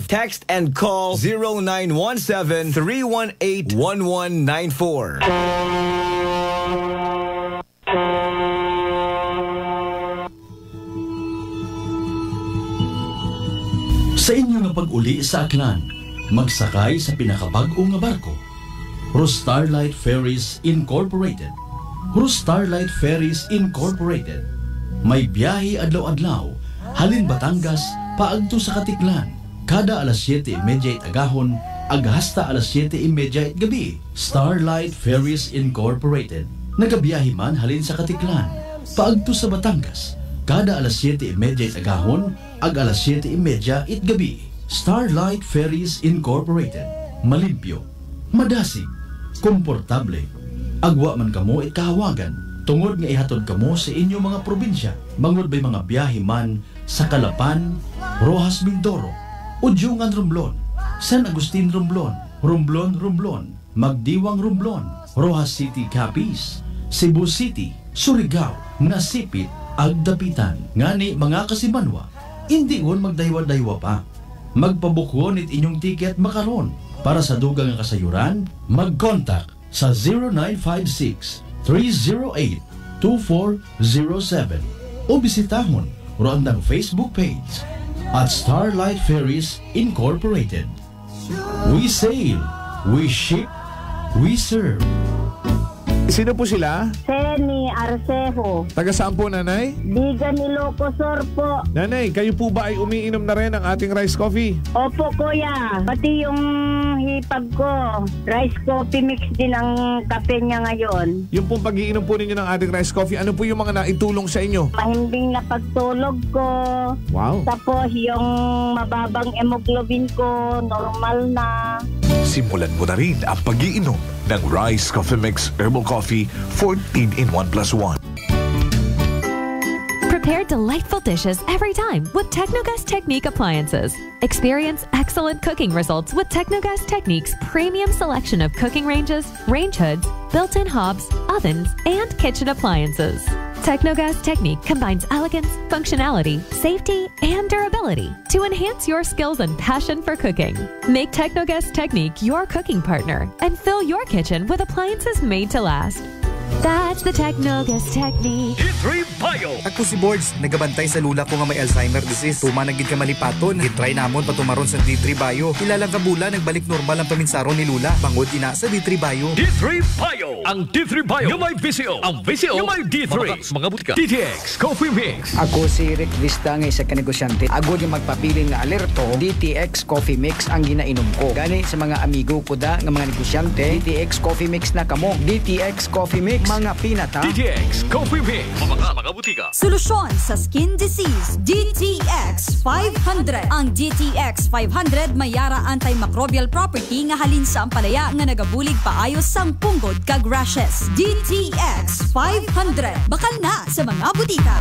Text and call 0917-318-1194. Sa inyo nga pag-uli sa Aklan, magsakay sa pinakabag-o nga barko, Starlight Ferries Incorporated. Starlight Ferries Incorporated. May biyahe adlaw-adlaw, halin Batangas, paagto sa Katiklan. Kada alas 7:30 agahon, hasta alas 7:30 gabi. Starlight Ferries Incorporated. Nagabiyahe man halin sa Katiklan, paagto sa Batangas. Kada alas 7:30 agahon, alas 7:30 gabi. Starlight Ferries Incorporated. Malimpyo, madasig, komportable. Agwa man kamo kahawagan, tungod nga ihatod kamo sa inyong mga probinsya. Manglod ba'y mga biyahe man sa Calapan, Rojas Mindoro, Udyungan Romblon, San Agustin Romblon, Romblon, Magdiwang Romblon, Rojas City Capiz, Cebu City, Surigao, Nasipit, Agdapitan. Ngani mga kasimanwa, hindi on magdaywa-daywa pa. Magpabukwon it inyong tiket makaron. Para sa dugang nga kasayuran, mag-contact sa 0956-308-2407 o bisitahon ang Facebook page at Starlight Ferries Incorporated. We sail, we ship, we serve. Sino po sila? Seni Arcejo. Taga saan po, nanay? Bigan Ilocosur po. Nanay, kayo po ba ay umiinom na rin ng ating rice coffee? Opo, kuya. Pati yung hipag ko, rice coffee mix din ang kape niya ngayon. Yung pong pag-iinom po ninyo ng ating rice coffee, ano po yung mga naitulong sa inyo? Mahimbing na pagtulog ko. Wow. Tapos yung mababang hemoglobin ko, normal na. Simulan mo na rin ang pag-iinom ng Rice Coffee Mix Herbal Coffee 14-in-1+1. Prepare delightful dishes every time with Technogas Technique appliances. Experience excellent cooking results with Technogas Technique's premium selection of cooking ranges, range hoods, built-in hobs, ovens, and kitchen appliances. Technogas Technique combines elegance, functionality, safety, and durability to enhance your skills and passion for cooking. Make Technogas Technique your cooking partner and fill your kitchen with appliances made to last. That's the Technogas Technique. D3 Bio. Ako si Boards, nagabantay sa lula ko nga may Alzheimer disease. Tumanagid ka malipaton. Gitry namon patumaron sa D3 Bio. Ilang kabula nagbalik normal ang paminsaron ni lula. Bangod ina sa D3 Bio. D3 Bio. Ang D3 Bio yung may VCO. Ang VCO yung may D3. Mga butika. DTX Coffee Mix. Ako si Rick Vista nga isa ka negosyante. Agod yung magpapili nga alerto. DTX Coffee Mix ang ginainom ko. Gani sa mga amigo ko da nga mga negosyante. DTX Coffee Mix na kamo. DTX Coffee Mix. Mga pinata. DTX Coffee Mix. Mga butika. Solusyon sa skin disease. DTX 500. Ang DTX 500 may yara antimicrobial property nga halin sa ampalaya nga nagabulig paayos sang punggod kag rashes. DTX 500. Bakal na sa mga butika.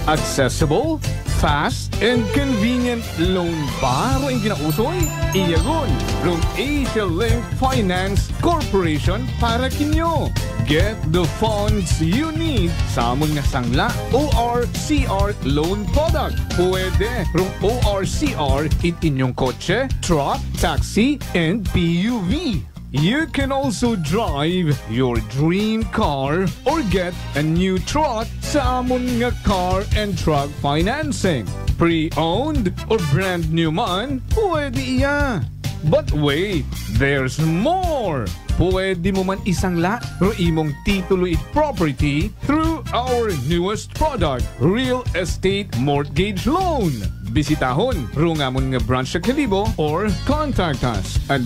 Accessible, fast, and convenient loan ba ang ginausoy? Iyagon, from Asia Link Finance Corporation para kinyo. Get the funds you need sa among nasangla ORCR loan product. Pwede from ORCR it inyong kotse, truck, taxi, and PUV. You can also drive your dream car or get a new truck sa amon nga car and truck financing. Pre-owned or brand new man, pwede iya. But wait, there's more! Pwede mo man isangla ro imong titulo it property through our newest product, Real Estate Mortgage Loan. Bisitahon rungamon nga branch sa Kalibo or contact us at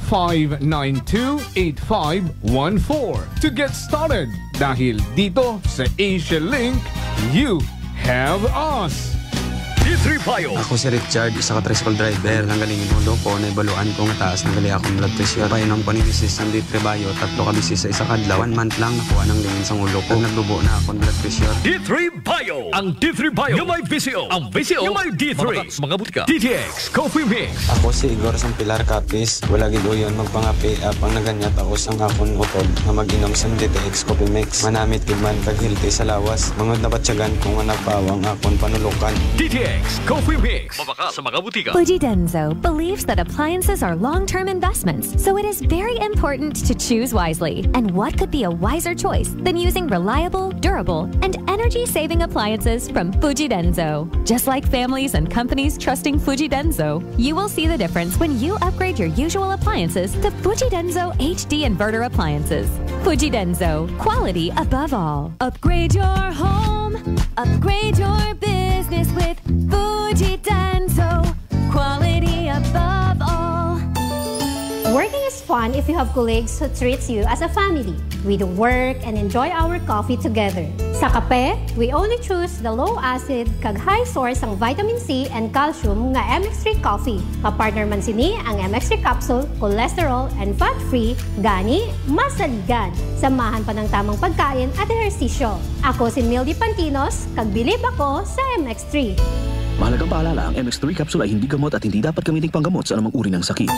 0917-592-8514 to get started. Dahil dito sa Asia Link, you have us. D3 Bio. Ako si Richard, isa ka tricycle driver. Lang galing inulo ko, naibaluan ko nga taas ng gali akong blood pressure. Painom ko ni bisis ng D3 Bio, 3 ka bisis sa isa kadlaw. 1 month lang nakuha ng lingin sa ulo ko. Naglubo na akong blood pressure. D3 Bio. Ang D3 Bio yung may VCO. Ang VCO yung may D3. Mga butika. DTX Coffee Mix. Ako si Igor sang Pilar Capis. Wala gid uyon magpangapi apang naganyat ako sang akong utod na mag-inom sang DTX Coffee Mix. Manamit gid man kag healthy sa lawas. Mangod na batyagan kung nga nagpawang akong panulukan. DTX Coffee Mix. Mabaka sa mga butika. Fuji Denso believes that appliances are long-term investments, so it is very important to choose wisely. And what could be a wiser choice than using reliable, durable, and energy-saving appliances from Fuji Denso? Just like families and companies trusting Fuji Denso, you will see the difference when you upgrade your usual appliances to Fuji Denso HD inverter appliances. Fuji Denso, quality above all. Upgrade your home, upgrade your business with Fuji Denso, quality above all. Working is fun if you have colleagues who treats you as a family. We do work and enjoy our coffee together. Sa kape, we only choose the low-acid kag high source ang vitamin C and calcium nga MX3 coffee. Kapartner man sini ang MX3 capsule, cholesterol and fat-free, gani, masaligan. Samahan pa ng tamang pagkain at ehersisyo. Ako si Mildy Pantinos, kag bilib ako sa MX3. Mahalagang paalala, ang MX3 capsule ay hindi gamot at hindi dapat gamiting panggamot sa anumang uri ng sakit.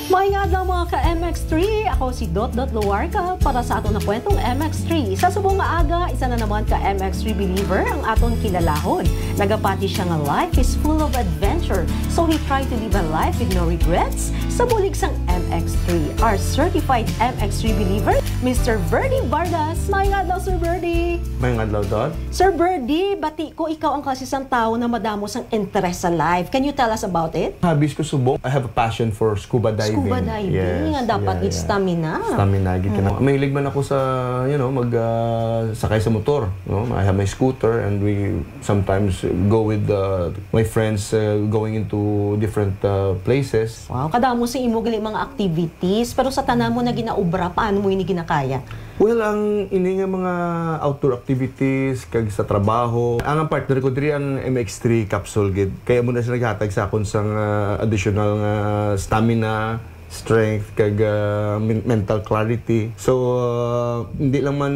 Maingad lang mga ka-MX3, ako si Dot Luarca para sa aton na kwentong MX3. Sa subong nga aga, isa na naman ka-MX3 believer ang aton kilalahon. Nagapati siya nga life is full of adventure, so he tried to live a life with no regrets sa bulig sang MX3. Our certified MX3 believer, Mr. Verdi Vargas. Maingad lang, Sir Verdi. Maingad lang, Dot. Sir Verdi, bati ko ikaw ang klasisang tao na madamo sang interest sa life. Can you tell us about it? Hobbies ko subong. I have a passion for scuba diving. Scuba diving, yes, dapat it's stamina. Stamina, mahilig man ako sa, sakay sa motor. I have my scooter and we sometimes go with my friends going into different places. Wow, kada mo sa imo gali mga activities, pero sa tanan mo na ginaubra, paano mo ini ginakaya? Well, ang ini nga mga outdoor activities kag sa trabaho. Ang partner ko diri ang MX3 capsule gid. Kaya mo na siya naghatag sa akon sang additional stamina, strength kag mental clarity. So hindi lang man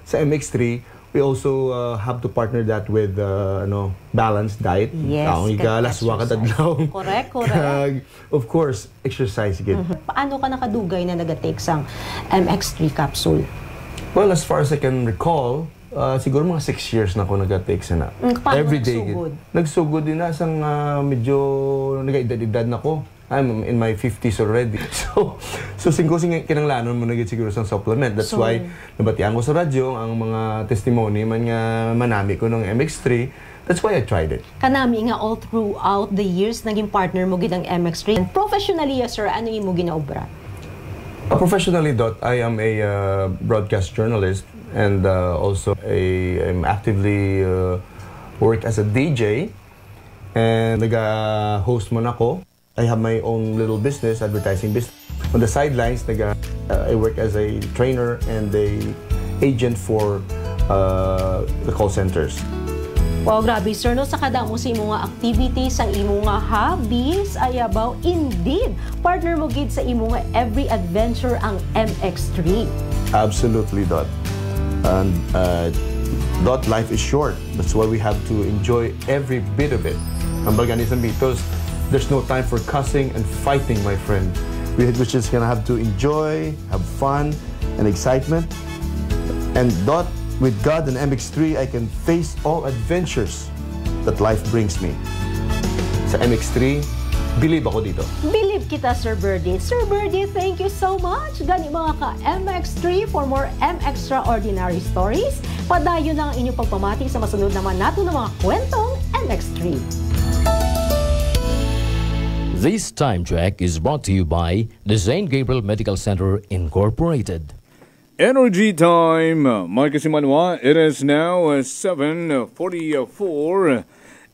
sa MX3, we also have to partner that with balanced diet. Yes, correct. Kag, of course, exercise gid. Paano ka nakadugay na nagatake sang MX3 capsule? Well, as far as I can recall, siguro mga 6 years na ako nag-take sana. Every day. Nagsugod din na sang medyo nag-edad-edad na ako. I'm in my 50s already. So kinanglanon mo na siguro sa supplement. That's why nabatian ko sa radyo ang mga testimony man nga manami ko ng MX3. That's why I tried it. Kanami nga all throughout the years naging partner mo gid ang MX3. And professionally, sir, ano imo ginaobra? Professionally, Dot, I am a broadcast journalist and also I'm actively work as a DJ and naga-host man ako. I have my own little business, advertising business. On the sidelines, I work as a trainer and a agent for the call centers. Wow, grabe sir, no? Sa kada mo sa imo nga activities, ang imo nga hobbies, ay about indeed. Partner mo gid sa imo nga every adventure ang MX3. Absolutely, Dot. And Dot, life is short. That's why we have to enjoy every bit of it. Ang Balganism Beatles, there's no time for cussing and fighting, my friend. We're just gonna have to enjoy, have fun and excitement. And Dot, with God and MX3, I can face all adventures that life brings me. Sa MX3, believe ako dito. Believe kita, Sir Birdie. Sir Birdie, thank you so much. Gani mga ka-MX3 for more M-Extraordinary stories. Padayon lang ang inyong pagpamati sa masunod naman nato ng mga kwentong MX3. This time check is brought to you by the St. Gabriel Medical Center Incorporated. Energy time! Marcus Simanwa, it is now 7:44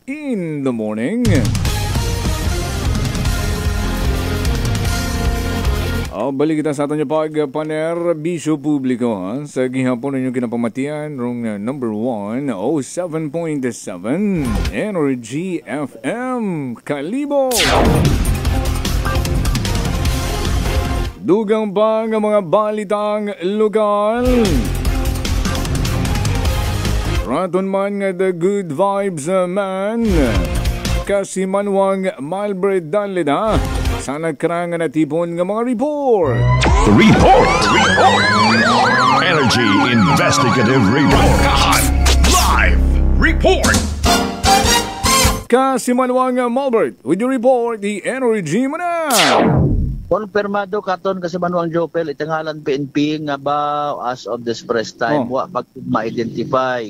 in the morning. Balik kita sa aton niya pag-panerbisyo publiko sa gihapon ninyong kinapamatian rong number 1, 07.7 Energy FM Kalibo. Dugang pa nga mga balitang lokal. Raton man nga the good vibes man. Kasi manwang Malbred Danlida sa nagkarangan na tipon nga mga report. Energy Investigative Report. Live Report. Kasi manwang Malbred, with your report, the energy mo na. Konfirmado katon kasi Manuang Jopel itangalan PNP nga ba as of this press time wa pag ma-identify.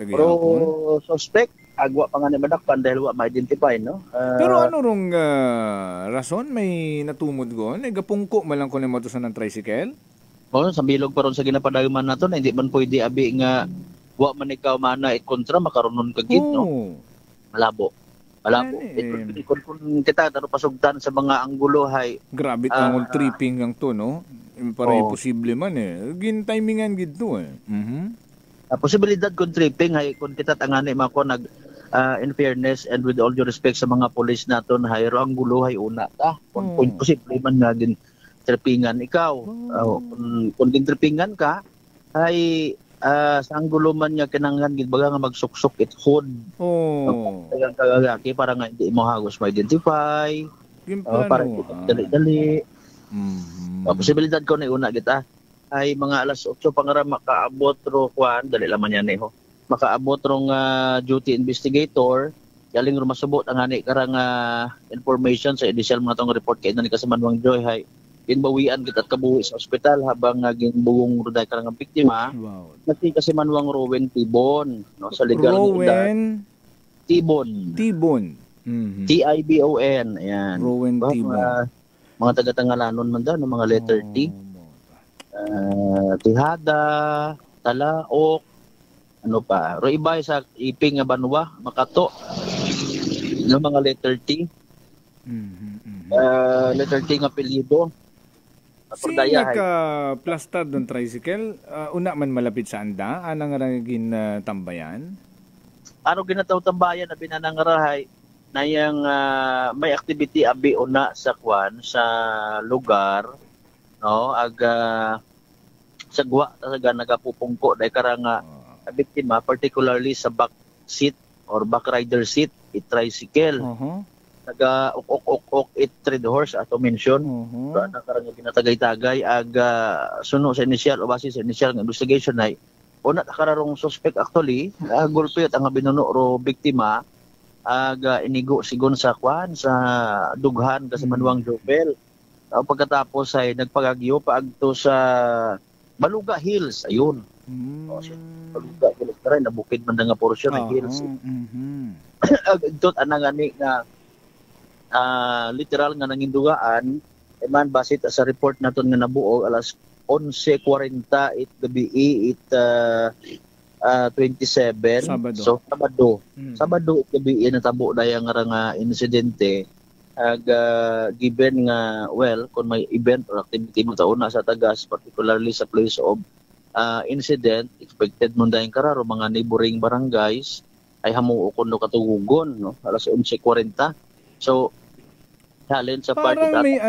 Pero suspect agwa pa nga ni madakpan dahil wa ma-identify no. Pero ano rong rason may natumod gon? Gapungko malang ko ni motosan ng tricycle? Sa bilog pa ron sa ginapadayuman nato na hindi man pwede abi nga wa man ikaw mana kontra makaronon kagid no. Malabo. Kung kita pasugtan sa mga anggulo hay grabe tangol tripping ang to no para imposible man gin timingan gid to posibilidad kung tripping hay kung kita tangani mako nag in fairness and with all due respect sa mga police naton hay ro anggulo hay una ta kung posible man nga din trippingan ikaw kung din trippingan ka hay sa anggulo man niya kinanglan gid baga nga magsuksok it hood. Ang kagagaki para nga hindi mo hagos ma-identify. Para dali-dali. Posibilidad ko na una kita ay mga alas 8 pangara makaabot ro kwan dali laman yan ho. Makaabot rong duty investigator galing ro masubot ang ani karang information sa initial mga tong report kay ni Kasamanwang Joy hay ginbawian kita at kabuhi sa ospital habang ginbuwong ruday karang biktima. Nati kasi Manuang Rowen Tibon no sa legal Rowen Tibon. T-I-B-O-N. Ayan. Rowen Tibon. Mga taga-Tangalanon man daw, mga letter T. Tihada, Talaok, ano pa. Roibay sa Iping nga Banwa, Makato. Yung mga letter T. Letter T nga apelyido. Sino nagka-plastad ng tricycle? Una man malapit sa anda? Anong ragin tambayan? Ano ginataw tambayan na binanangarahay na yung may activity abi una sa kwan sa lugar no sagwa talaga nagapupungko dahil karang biktima particularly sa back seat or back rider seat it tricycle naga-ok it thread horse ato mention na karang ginatagay-tagay suno sa initial o base sa initial nga investigation ay una kararong suspect actually gulpit ang binuno ro biktima inigo sigon sa kwan sa dughan kasi Manuang Jopel. Pagkatapos ay nagpagagyo paagto sa Baluga Hills ayun. Baluga Hills na rin nabukid man nga porsyon ng hills. Agdot anang ani nga literal nga nangindugaan man basit sa report naton nga nabuo alas 11:40 it gabi it 27 Sabado. So Sabado it gabi natabo dayang nga insidente given nga kung may event or activity mo tauna sa tagas particularly sa place of incident expected mo dayang kararo mga neighboring barangays ay hamuo kuno katugugon no alas 11:40 so challenge sa part parang may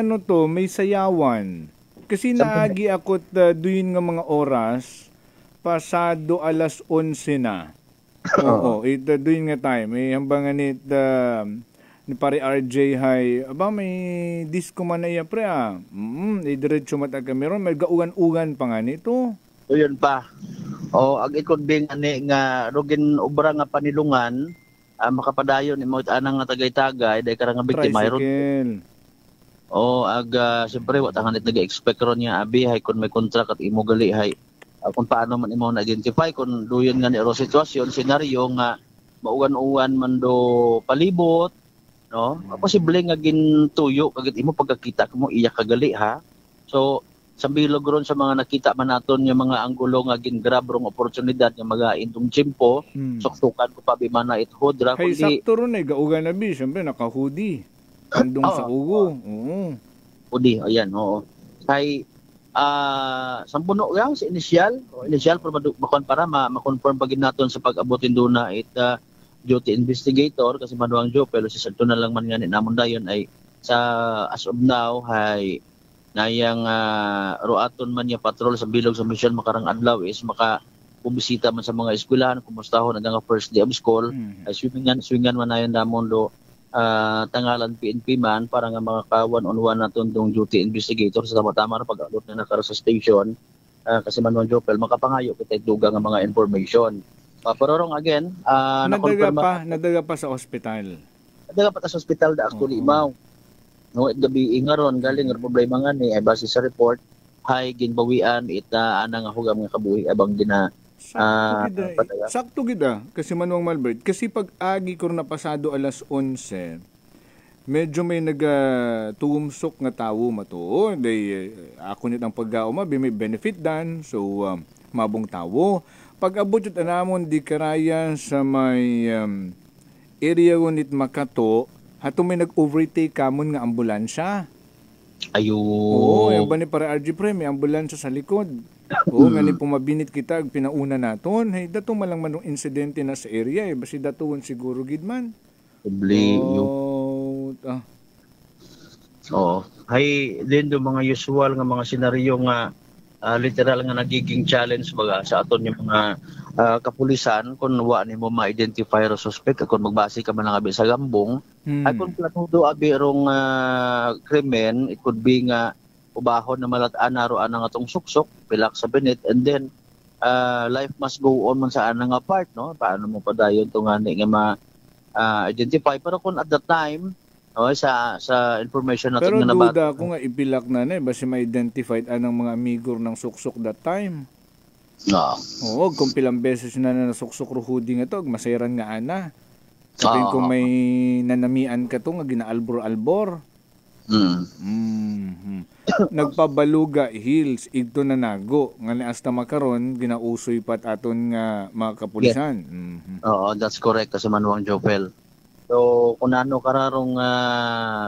may sayawan. Kasi naagi ako't duyin nga mga oras, pasado alas 11 na. Oo, duyin nga time. May hambangan ni pare RJ hay, may disco man na iya pre diretso mataga meron, may gaugan-ugan pa nga nito. O yun pa. Ag ikonding nga rugin ubra nga panilungan, makapadayon mo anang nga tagay-tagay, dahil karang nga biktima. Tricycle. Siyempre, watanganit nag-expect ron niya, abi, hay, kung may contract at imo gali, hay, kung paano man imo na-identify, kung duyon nga ni sitwasyon, senaryo nga, maugan-uwan man do palibot, no, posible nga gintuyo kagit imo pagkakita mo iya kagali ha. So sa bilog ron sa mga nakita man naton yung mga anggulo nga gingrab rong oportunidad nga mga indong chimpo, suksukan ko pa bimana it hodra Hay sakto ron gauga na bi, syempre naka-hoodie. Andong sa ugo. Oo. Hoodie, ayan, oo. Hay sampuno lang sa initial para ma-confirm pagin naton sa pag-abutin doon na duty investigator kasi manuang job pero si sakto na lang man nga ni namon dayon ay sa as of now hay nayang roaton man niya patrol sa bilog sa mission makarang adlaw is bumisita man sa mga eskwelahan kumustahon hanggang first day of school ay swingan man nayon namon do tangalan PNP man para nga mga one-on-one naton dong duty investigator sa tama-tama na pag-alot na nakara sa station kasi manuang job makapangayo kita dugang nga mga information. Pero rong again, nadaga pa sa ospital. Nadaga pa sa ospital da actually imaw. No, gabi ingaron galing ang problema nga ni ay base sa report hay ginbawian ana nga hugam nga kabuhi abang gina sakto gida kasi manuang Malbert kasi pag agi ko na pasado alas 11 medyo may nagtumsok nga tawo matuo day ako nit ang paggauma may benefit dan so mabong tawo pag abot yun anamon di karayan sa may area nit Makato hato may nag-overtake kamon nga ambulansya. Ayo. Oo, yung ba ni para RG Pre, may ambulansya sa likod. Oo, nga ni pumabinit kita, pinauna naton. Hey, dato malang manong insidente na sa area, basi datuon siguro gidman. Probably. Hay, din do mga usual nga mga senaryo nga literal nga nagiging challenge baga sa aton yung mga kapulisan kung wa nimo ma-identify ro suspect kung magbase ka man lang abi sa gambong ay kung platudo abi rong krimen it could be nga ubahon na malat-an naro anang atong suksok pilak sa binit and then life must go on man sa anang part no paano mo padayon to ngani nga ma-identify pero kung at the time sa information natin pero nga nabata. Pero duda ko nga ibilak na basi ma-identified anang mga amigor ng suksok that time. Oo, kung pilang beses na nasuksok ruhudi nga to, masayran nga ana. Sabihin kung may nanamian ka to nga ginaalbor-albor. Nagpabaluga hills igto na nago nga ni hasta makaron ginausoy pat aton nga mga kapulisan. Oo, that's correct kasi manuang Jopel. So, kung ano kararong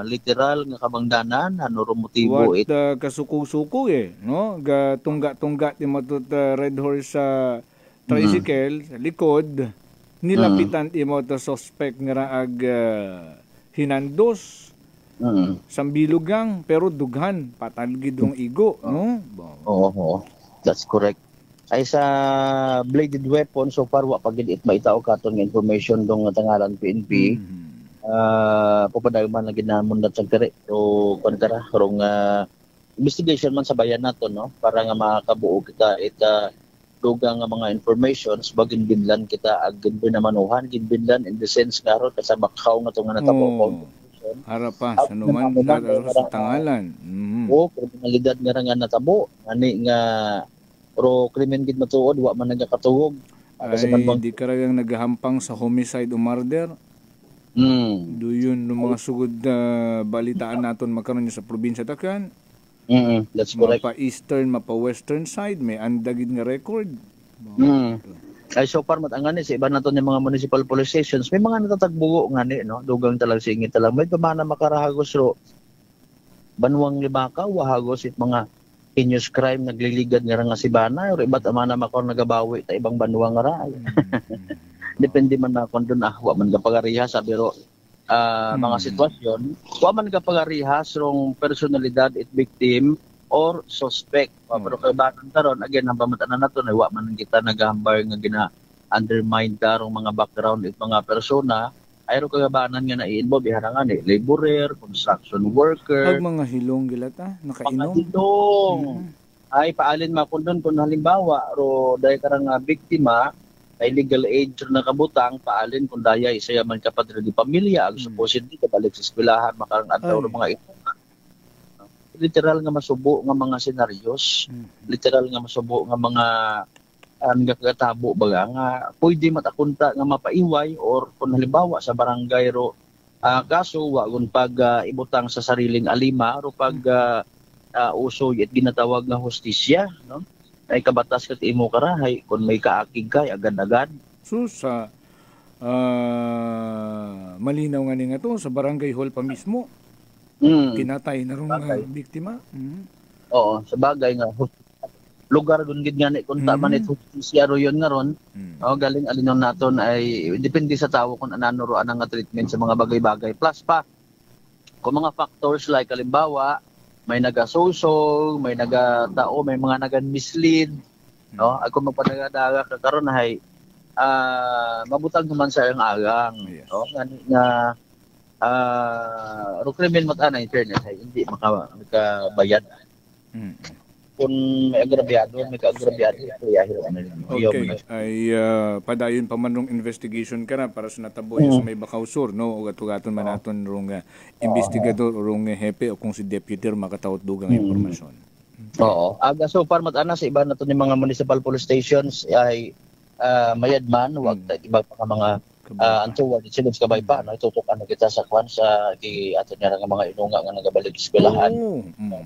literal nga kabangdanan, ano ro motibo it? What kasuko-suko no? Tungga-tungga ti matut red horse sa tricycle sa likod, nilapitan ti mo ta suspect nga raag hinandos. Sambilugang pero dughan patalgid rong igo, no? Oo, that's correct. Ay sa bladed weapon so far wa pagid it maitaw katon nga information dong tangalan PNP popadayon man lagi namon dat sagkere pero kontara rong investigation man sa bayan naton no para nga makabuo kita dugang nga mga informations bagin binlan kita agin binamanuhan ginbinlan in the sense karon kasabakaw nga tong natabo harapan sa numan sa tangalan kriminalidad nga natabo ani nga pero krimen gid matuod wa man nagakatuog kasi di karagang nagahampang sa homicide o murder. Do yun ng mga sugod balitaan naton makaron sa probinsya takan. That's correct. Mapa-eastern, mapa-western side may andagid nga record. Ay so far matangani sa iba naton yung mga municipal police stations may mga natatagbugo ngani no dugang talag singit talang may pamana makarahagos ro banwang libaka wahagos it mga heinous crime nagliligad nga nga si bana or iba't amana makor nagabawi ta ibang banwa nga ra depende man na kon doon wa man ka pagarihas pero mga sitwasyon wa man ka pagarihas rong personalidad it victim or suspect pero kay baton karon again ang pamatanan nato ay wa man kita nagahambar nga gina undermine karong mga background it mga persona ayro kagabanan nga na-involve iharangan laborer, construction worker. Pag mga hilong gilata, nakainom. Mga hilong. Ay paalin makundon kung halimbawa ro dahil karang biktima ay legal age na kabutang paalin kung daya isaya man kapadre di pamilya ang supposedly kabalik sa eskwelahan makarang adlaw ro mga ito. Literal nga masubo nga mga senaryos, literal nga masubo nga mga nagkatabo baga nga pwede matakunta nga mapaiway or kung halimbawa sa barangay ro Kaso wagon pag ibutang sa sariling alima o pag uso at ginatawag nga hustisya, no? Ay kabatas kat imo karahay kung may kaakig kay agad-agad. So sa malinaw nga nga to sa barangay hall pa mismo. Kinatay na rin nga biktima. Oo, sa bagay nga lugar gun gid nga ni kun tama ni hustisya ro yon nga ron. Galing alinon naton ay depende sa tawo kung anano ro anang treatment sa mga bagay-bagay. Plus pa kung mga factors like halimbawa may nagasosog, may nagatao, may mga nagan-mislead, no? Ako magpanagadaga karon hay mabutang naman sa ang agang, no? Nga krimen mata-ana internet hay hindi makabayad. Kung may agrabyado, may kaagrabyado, okay. Ay padayon pa man nung investigation ka na para sa nataboy sa may Bakaw Sur, no? O gatugaton man naton rong investigador o rong hepe o kung si deputy makataot dugang impormasyon. Oo. So far mata-ana sa iba nato ni mga municipal police stations ay mayadman, wag iba pa mga antuwa di silog kabay pa no itutok ano kita sa kwan sa di ato niya nga mga inunga nga nagabalik eskwelahan.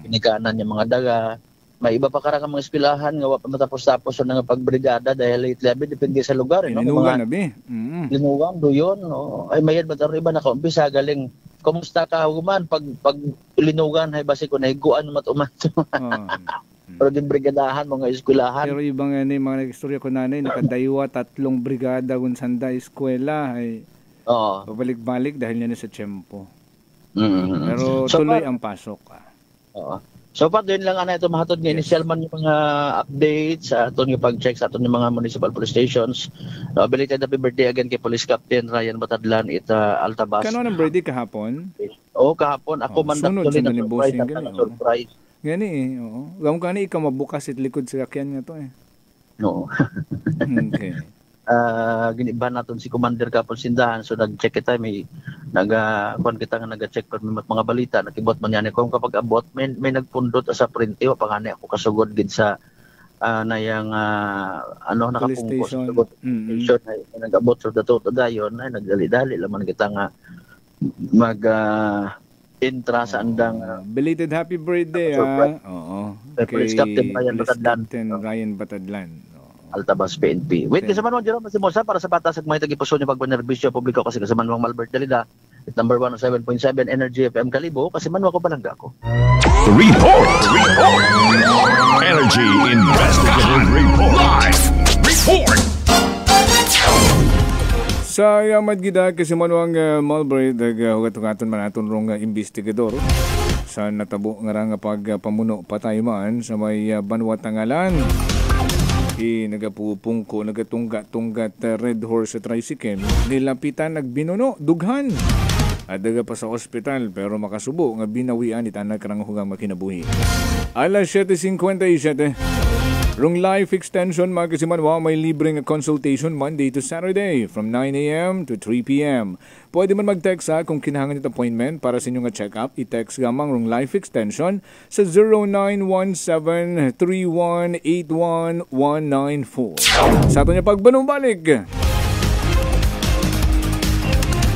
Binikanan yung mga daga. May iba pa karang mga eskwelahan nga wa pa matapos-tapos sa nga pagbrigada dahil late level depende sa lugar no. Linugan na bi. Linugan do yon no. Ay mayad ba rin iba nakaumpisa galing kumusta ka human pag linugan hay basi ko nahiguan matuman. Pero din brigadahan mga eskwelahan. Pero ibang mga nag-istorya ko nanay nakadaywa 3 brigada kun sanda eskwela ay pabalik-balik dahil yan sa tiyempo. Pero so, tuloy ang pasok. So pa din lang ito mahatod nga initial man yung mga updates sa aton yung pag-check sa aton yung mga municipal police stations. Belated happy birthday again kay Police Captain Ryan Batadlan Altabas. Kano ang birthday kahapon? Oo, kahapon. Ako man sunod na surprise. Gani oo. Gawon kani ikaw mabukas it likod sa sakyan nga to Oo. Okay. Ginibahan natin si Commander Kapon Sindahan so nag-check kita may kita nga nag-check pa mga balita nakibot man yan kung kapag abot may nagpundot sa printe o pangani ako kasugod gid sa nayang nakapungkos station na nag-abot sa dato dayon ay nagdali-dali laman kita nga mag intra sa andang belated happy birthday oo Police Captain Ryan Batadlan Altabas PNP. Wait, kasaman mo, Jerome Simosa, para sa batas at mga tagipuso niya pagbanerbisyo publiko kasi kasaman mo Malbert Dalida, at number 107.7 Energy FM Kalibo, kasaman mo ako palangga ko. Report! Energy Investigative Report! Live Report! Sa yamad gida kasi manuang Malbert, hugat-hugaton man natin rong investigador sa natabo nga pagpamuno patay man sa may Banwatangalan. Nagapupungko, nagatunggat Red Horse Tricycle, nilapitan nagbinuno, dughan. At daga pa sa ospital pero makasubo nga binawian itanan karang hugang makinabuhi. Alas 7:57. Rung life extension magkasimanwa may libreng consultation Monday to Saturday from 9 a.m. to 3 p.m. Pwede man mag-text kung kinahangan ito appointment para sa inyong check-up. I-text gamang rung life extension sa 0917-3181-194. Sa ato niya pagbanumbalik.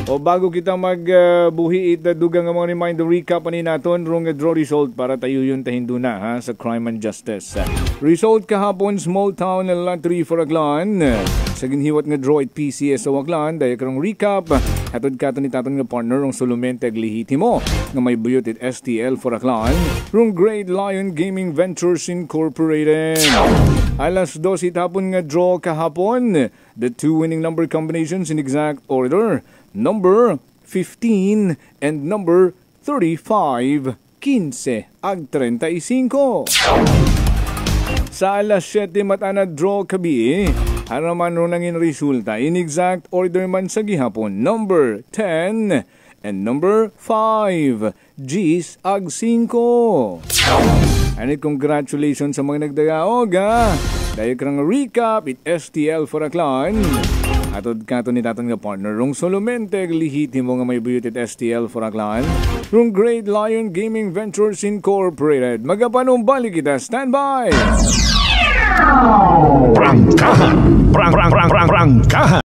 O bago kita magbuhi dugang mga reminder recap ani naton rong draw result para tayo yun tahinduna ha sa Crime and Justice. Result kahapon small town lottery for Aklan. Sa ginhiwat nga draw at PCS sa Aklan dahil karong recap hatod kato ni taton nga partner rong Sulumente Aglihitimo nga may buyot at STL for Aklan rong Great Lion Gaming Ventures Incorporated. Alas 12 hapon nga draw kahapon. The two winning number combinations in exact order. Number 15 and number 35, 15 ag 35. Sa alas 7 matana draw kabi, haraman ro nangin resulta in exact order man sa gihapon. Number 10 and number 5, G's ag 5. And congratulations sa mga nagdagaog ha. Dahil karang recap, it STL for Aklan. Atod kato ni taton nga partner rong Sulumente Aglihitimo nga may buyot at STL for Aklan. Rong Great Lion Gaming Ventures Incorporated. Magapanumbalik kita. Stand by! Prangkahan! Prangkahan!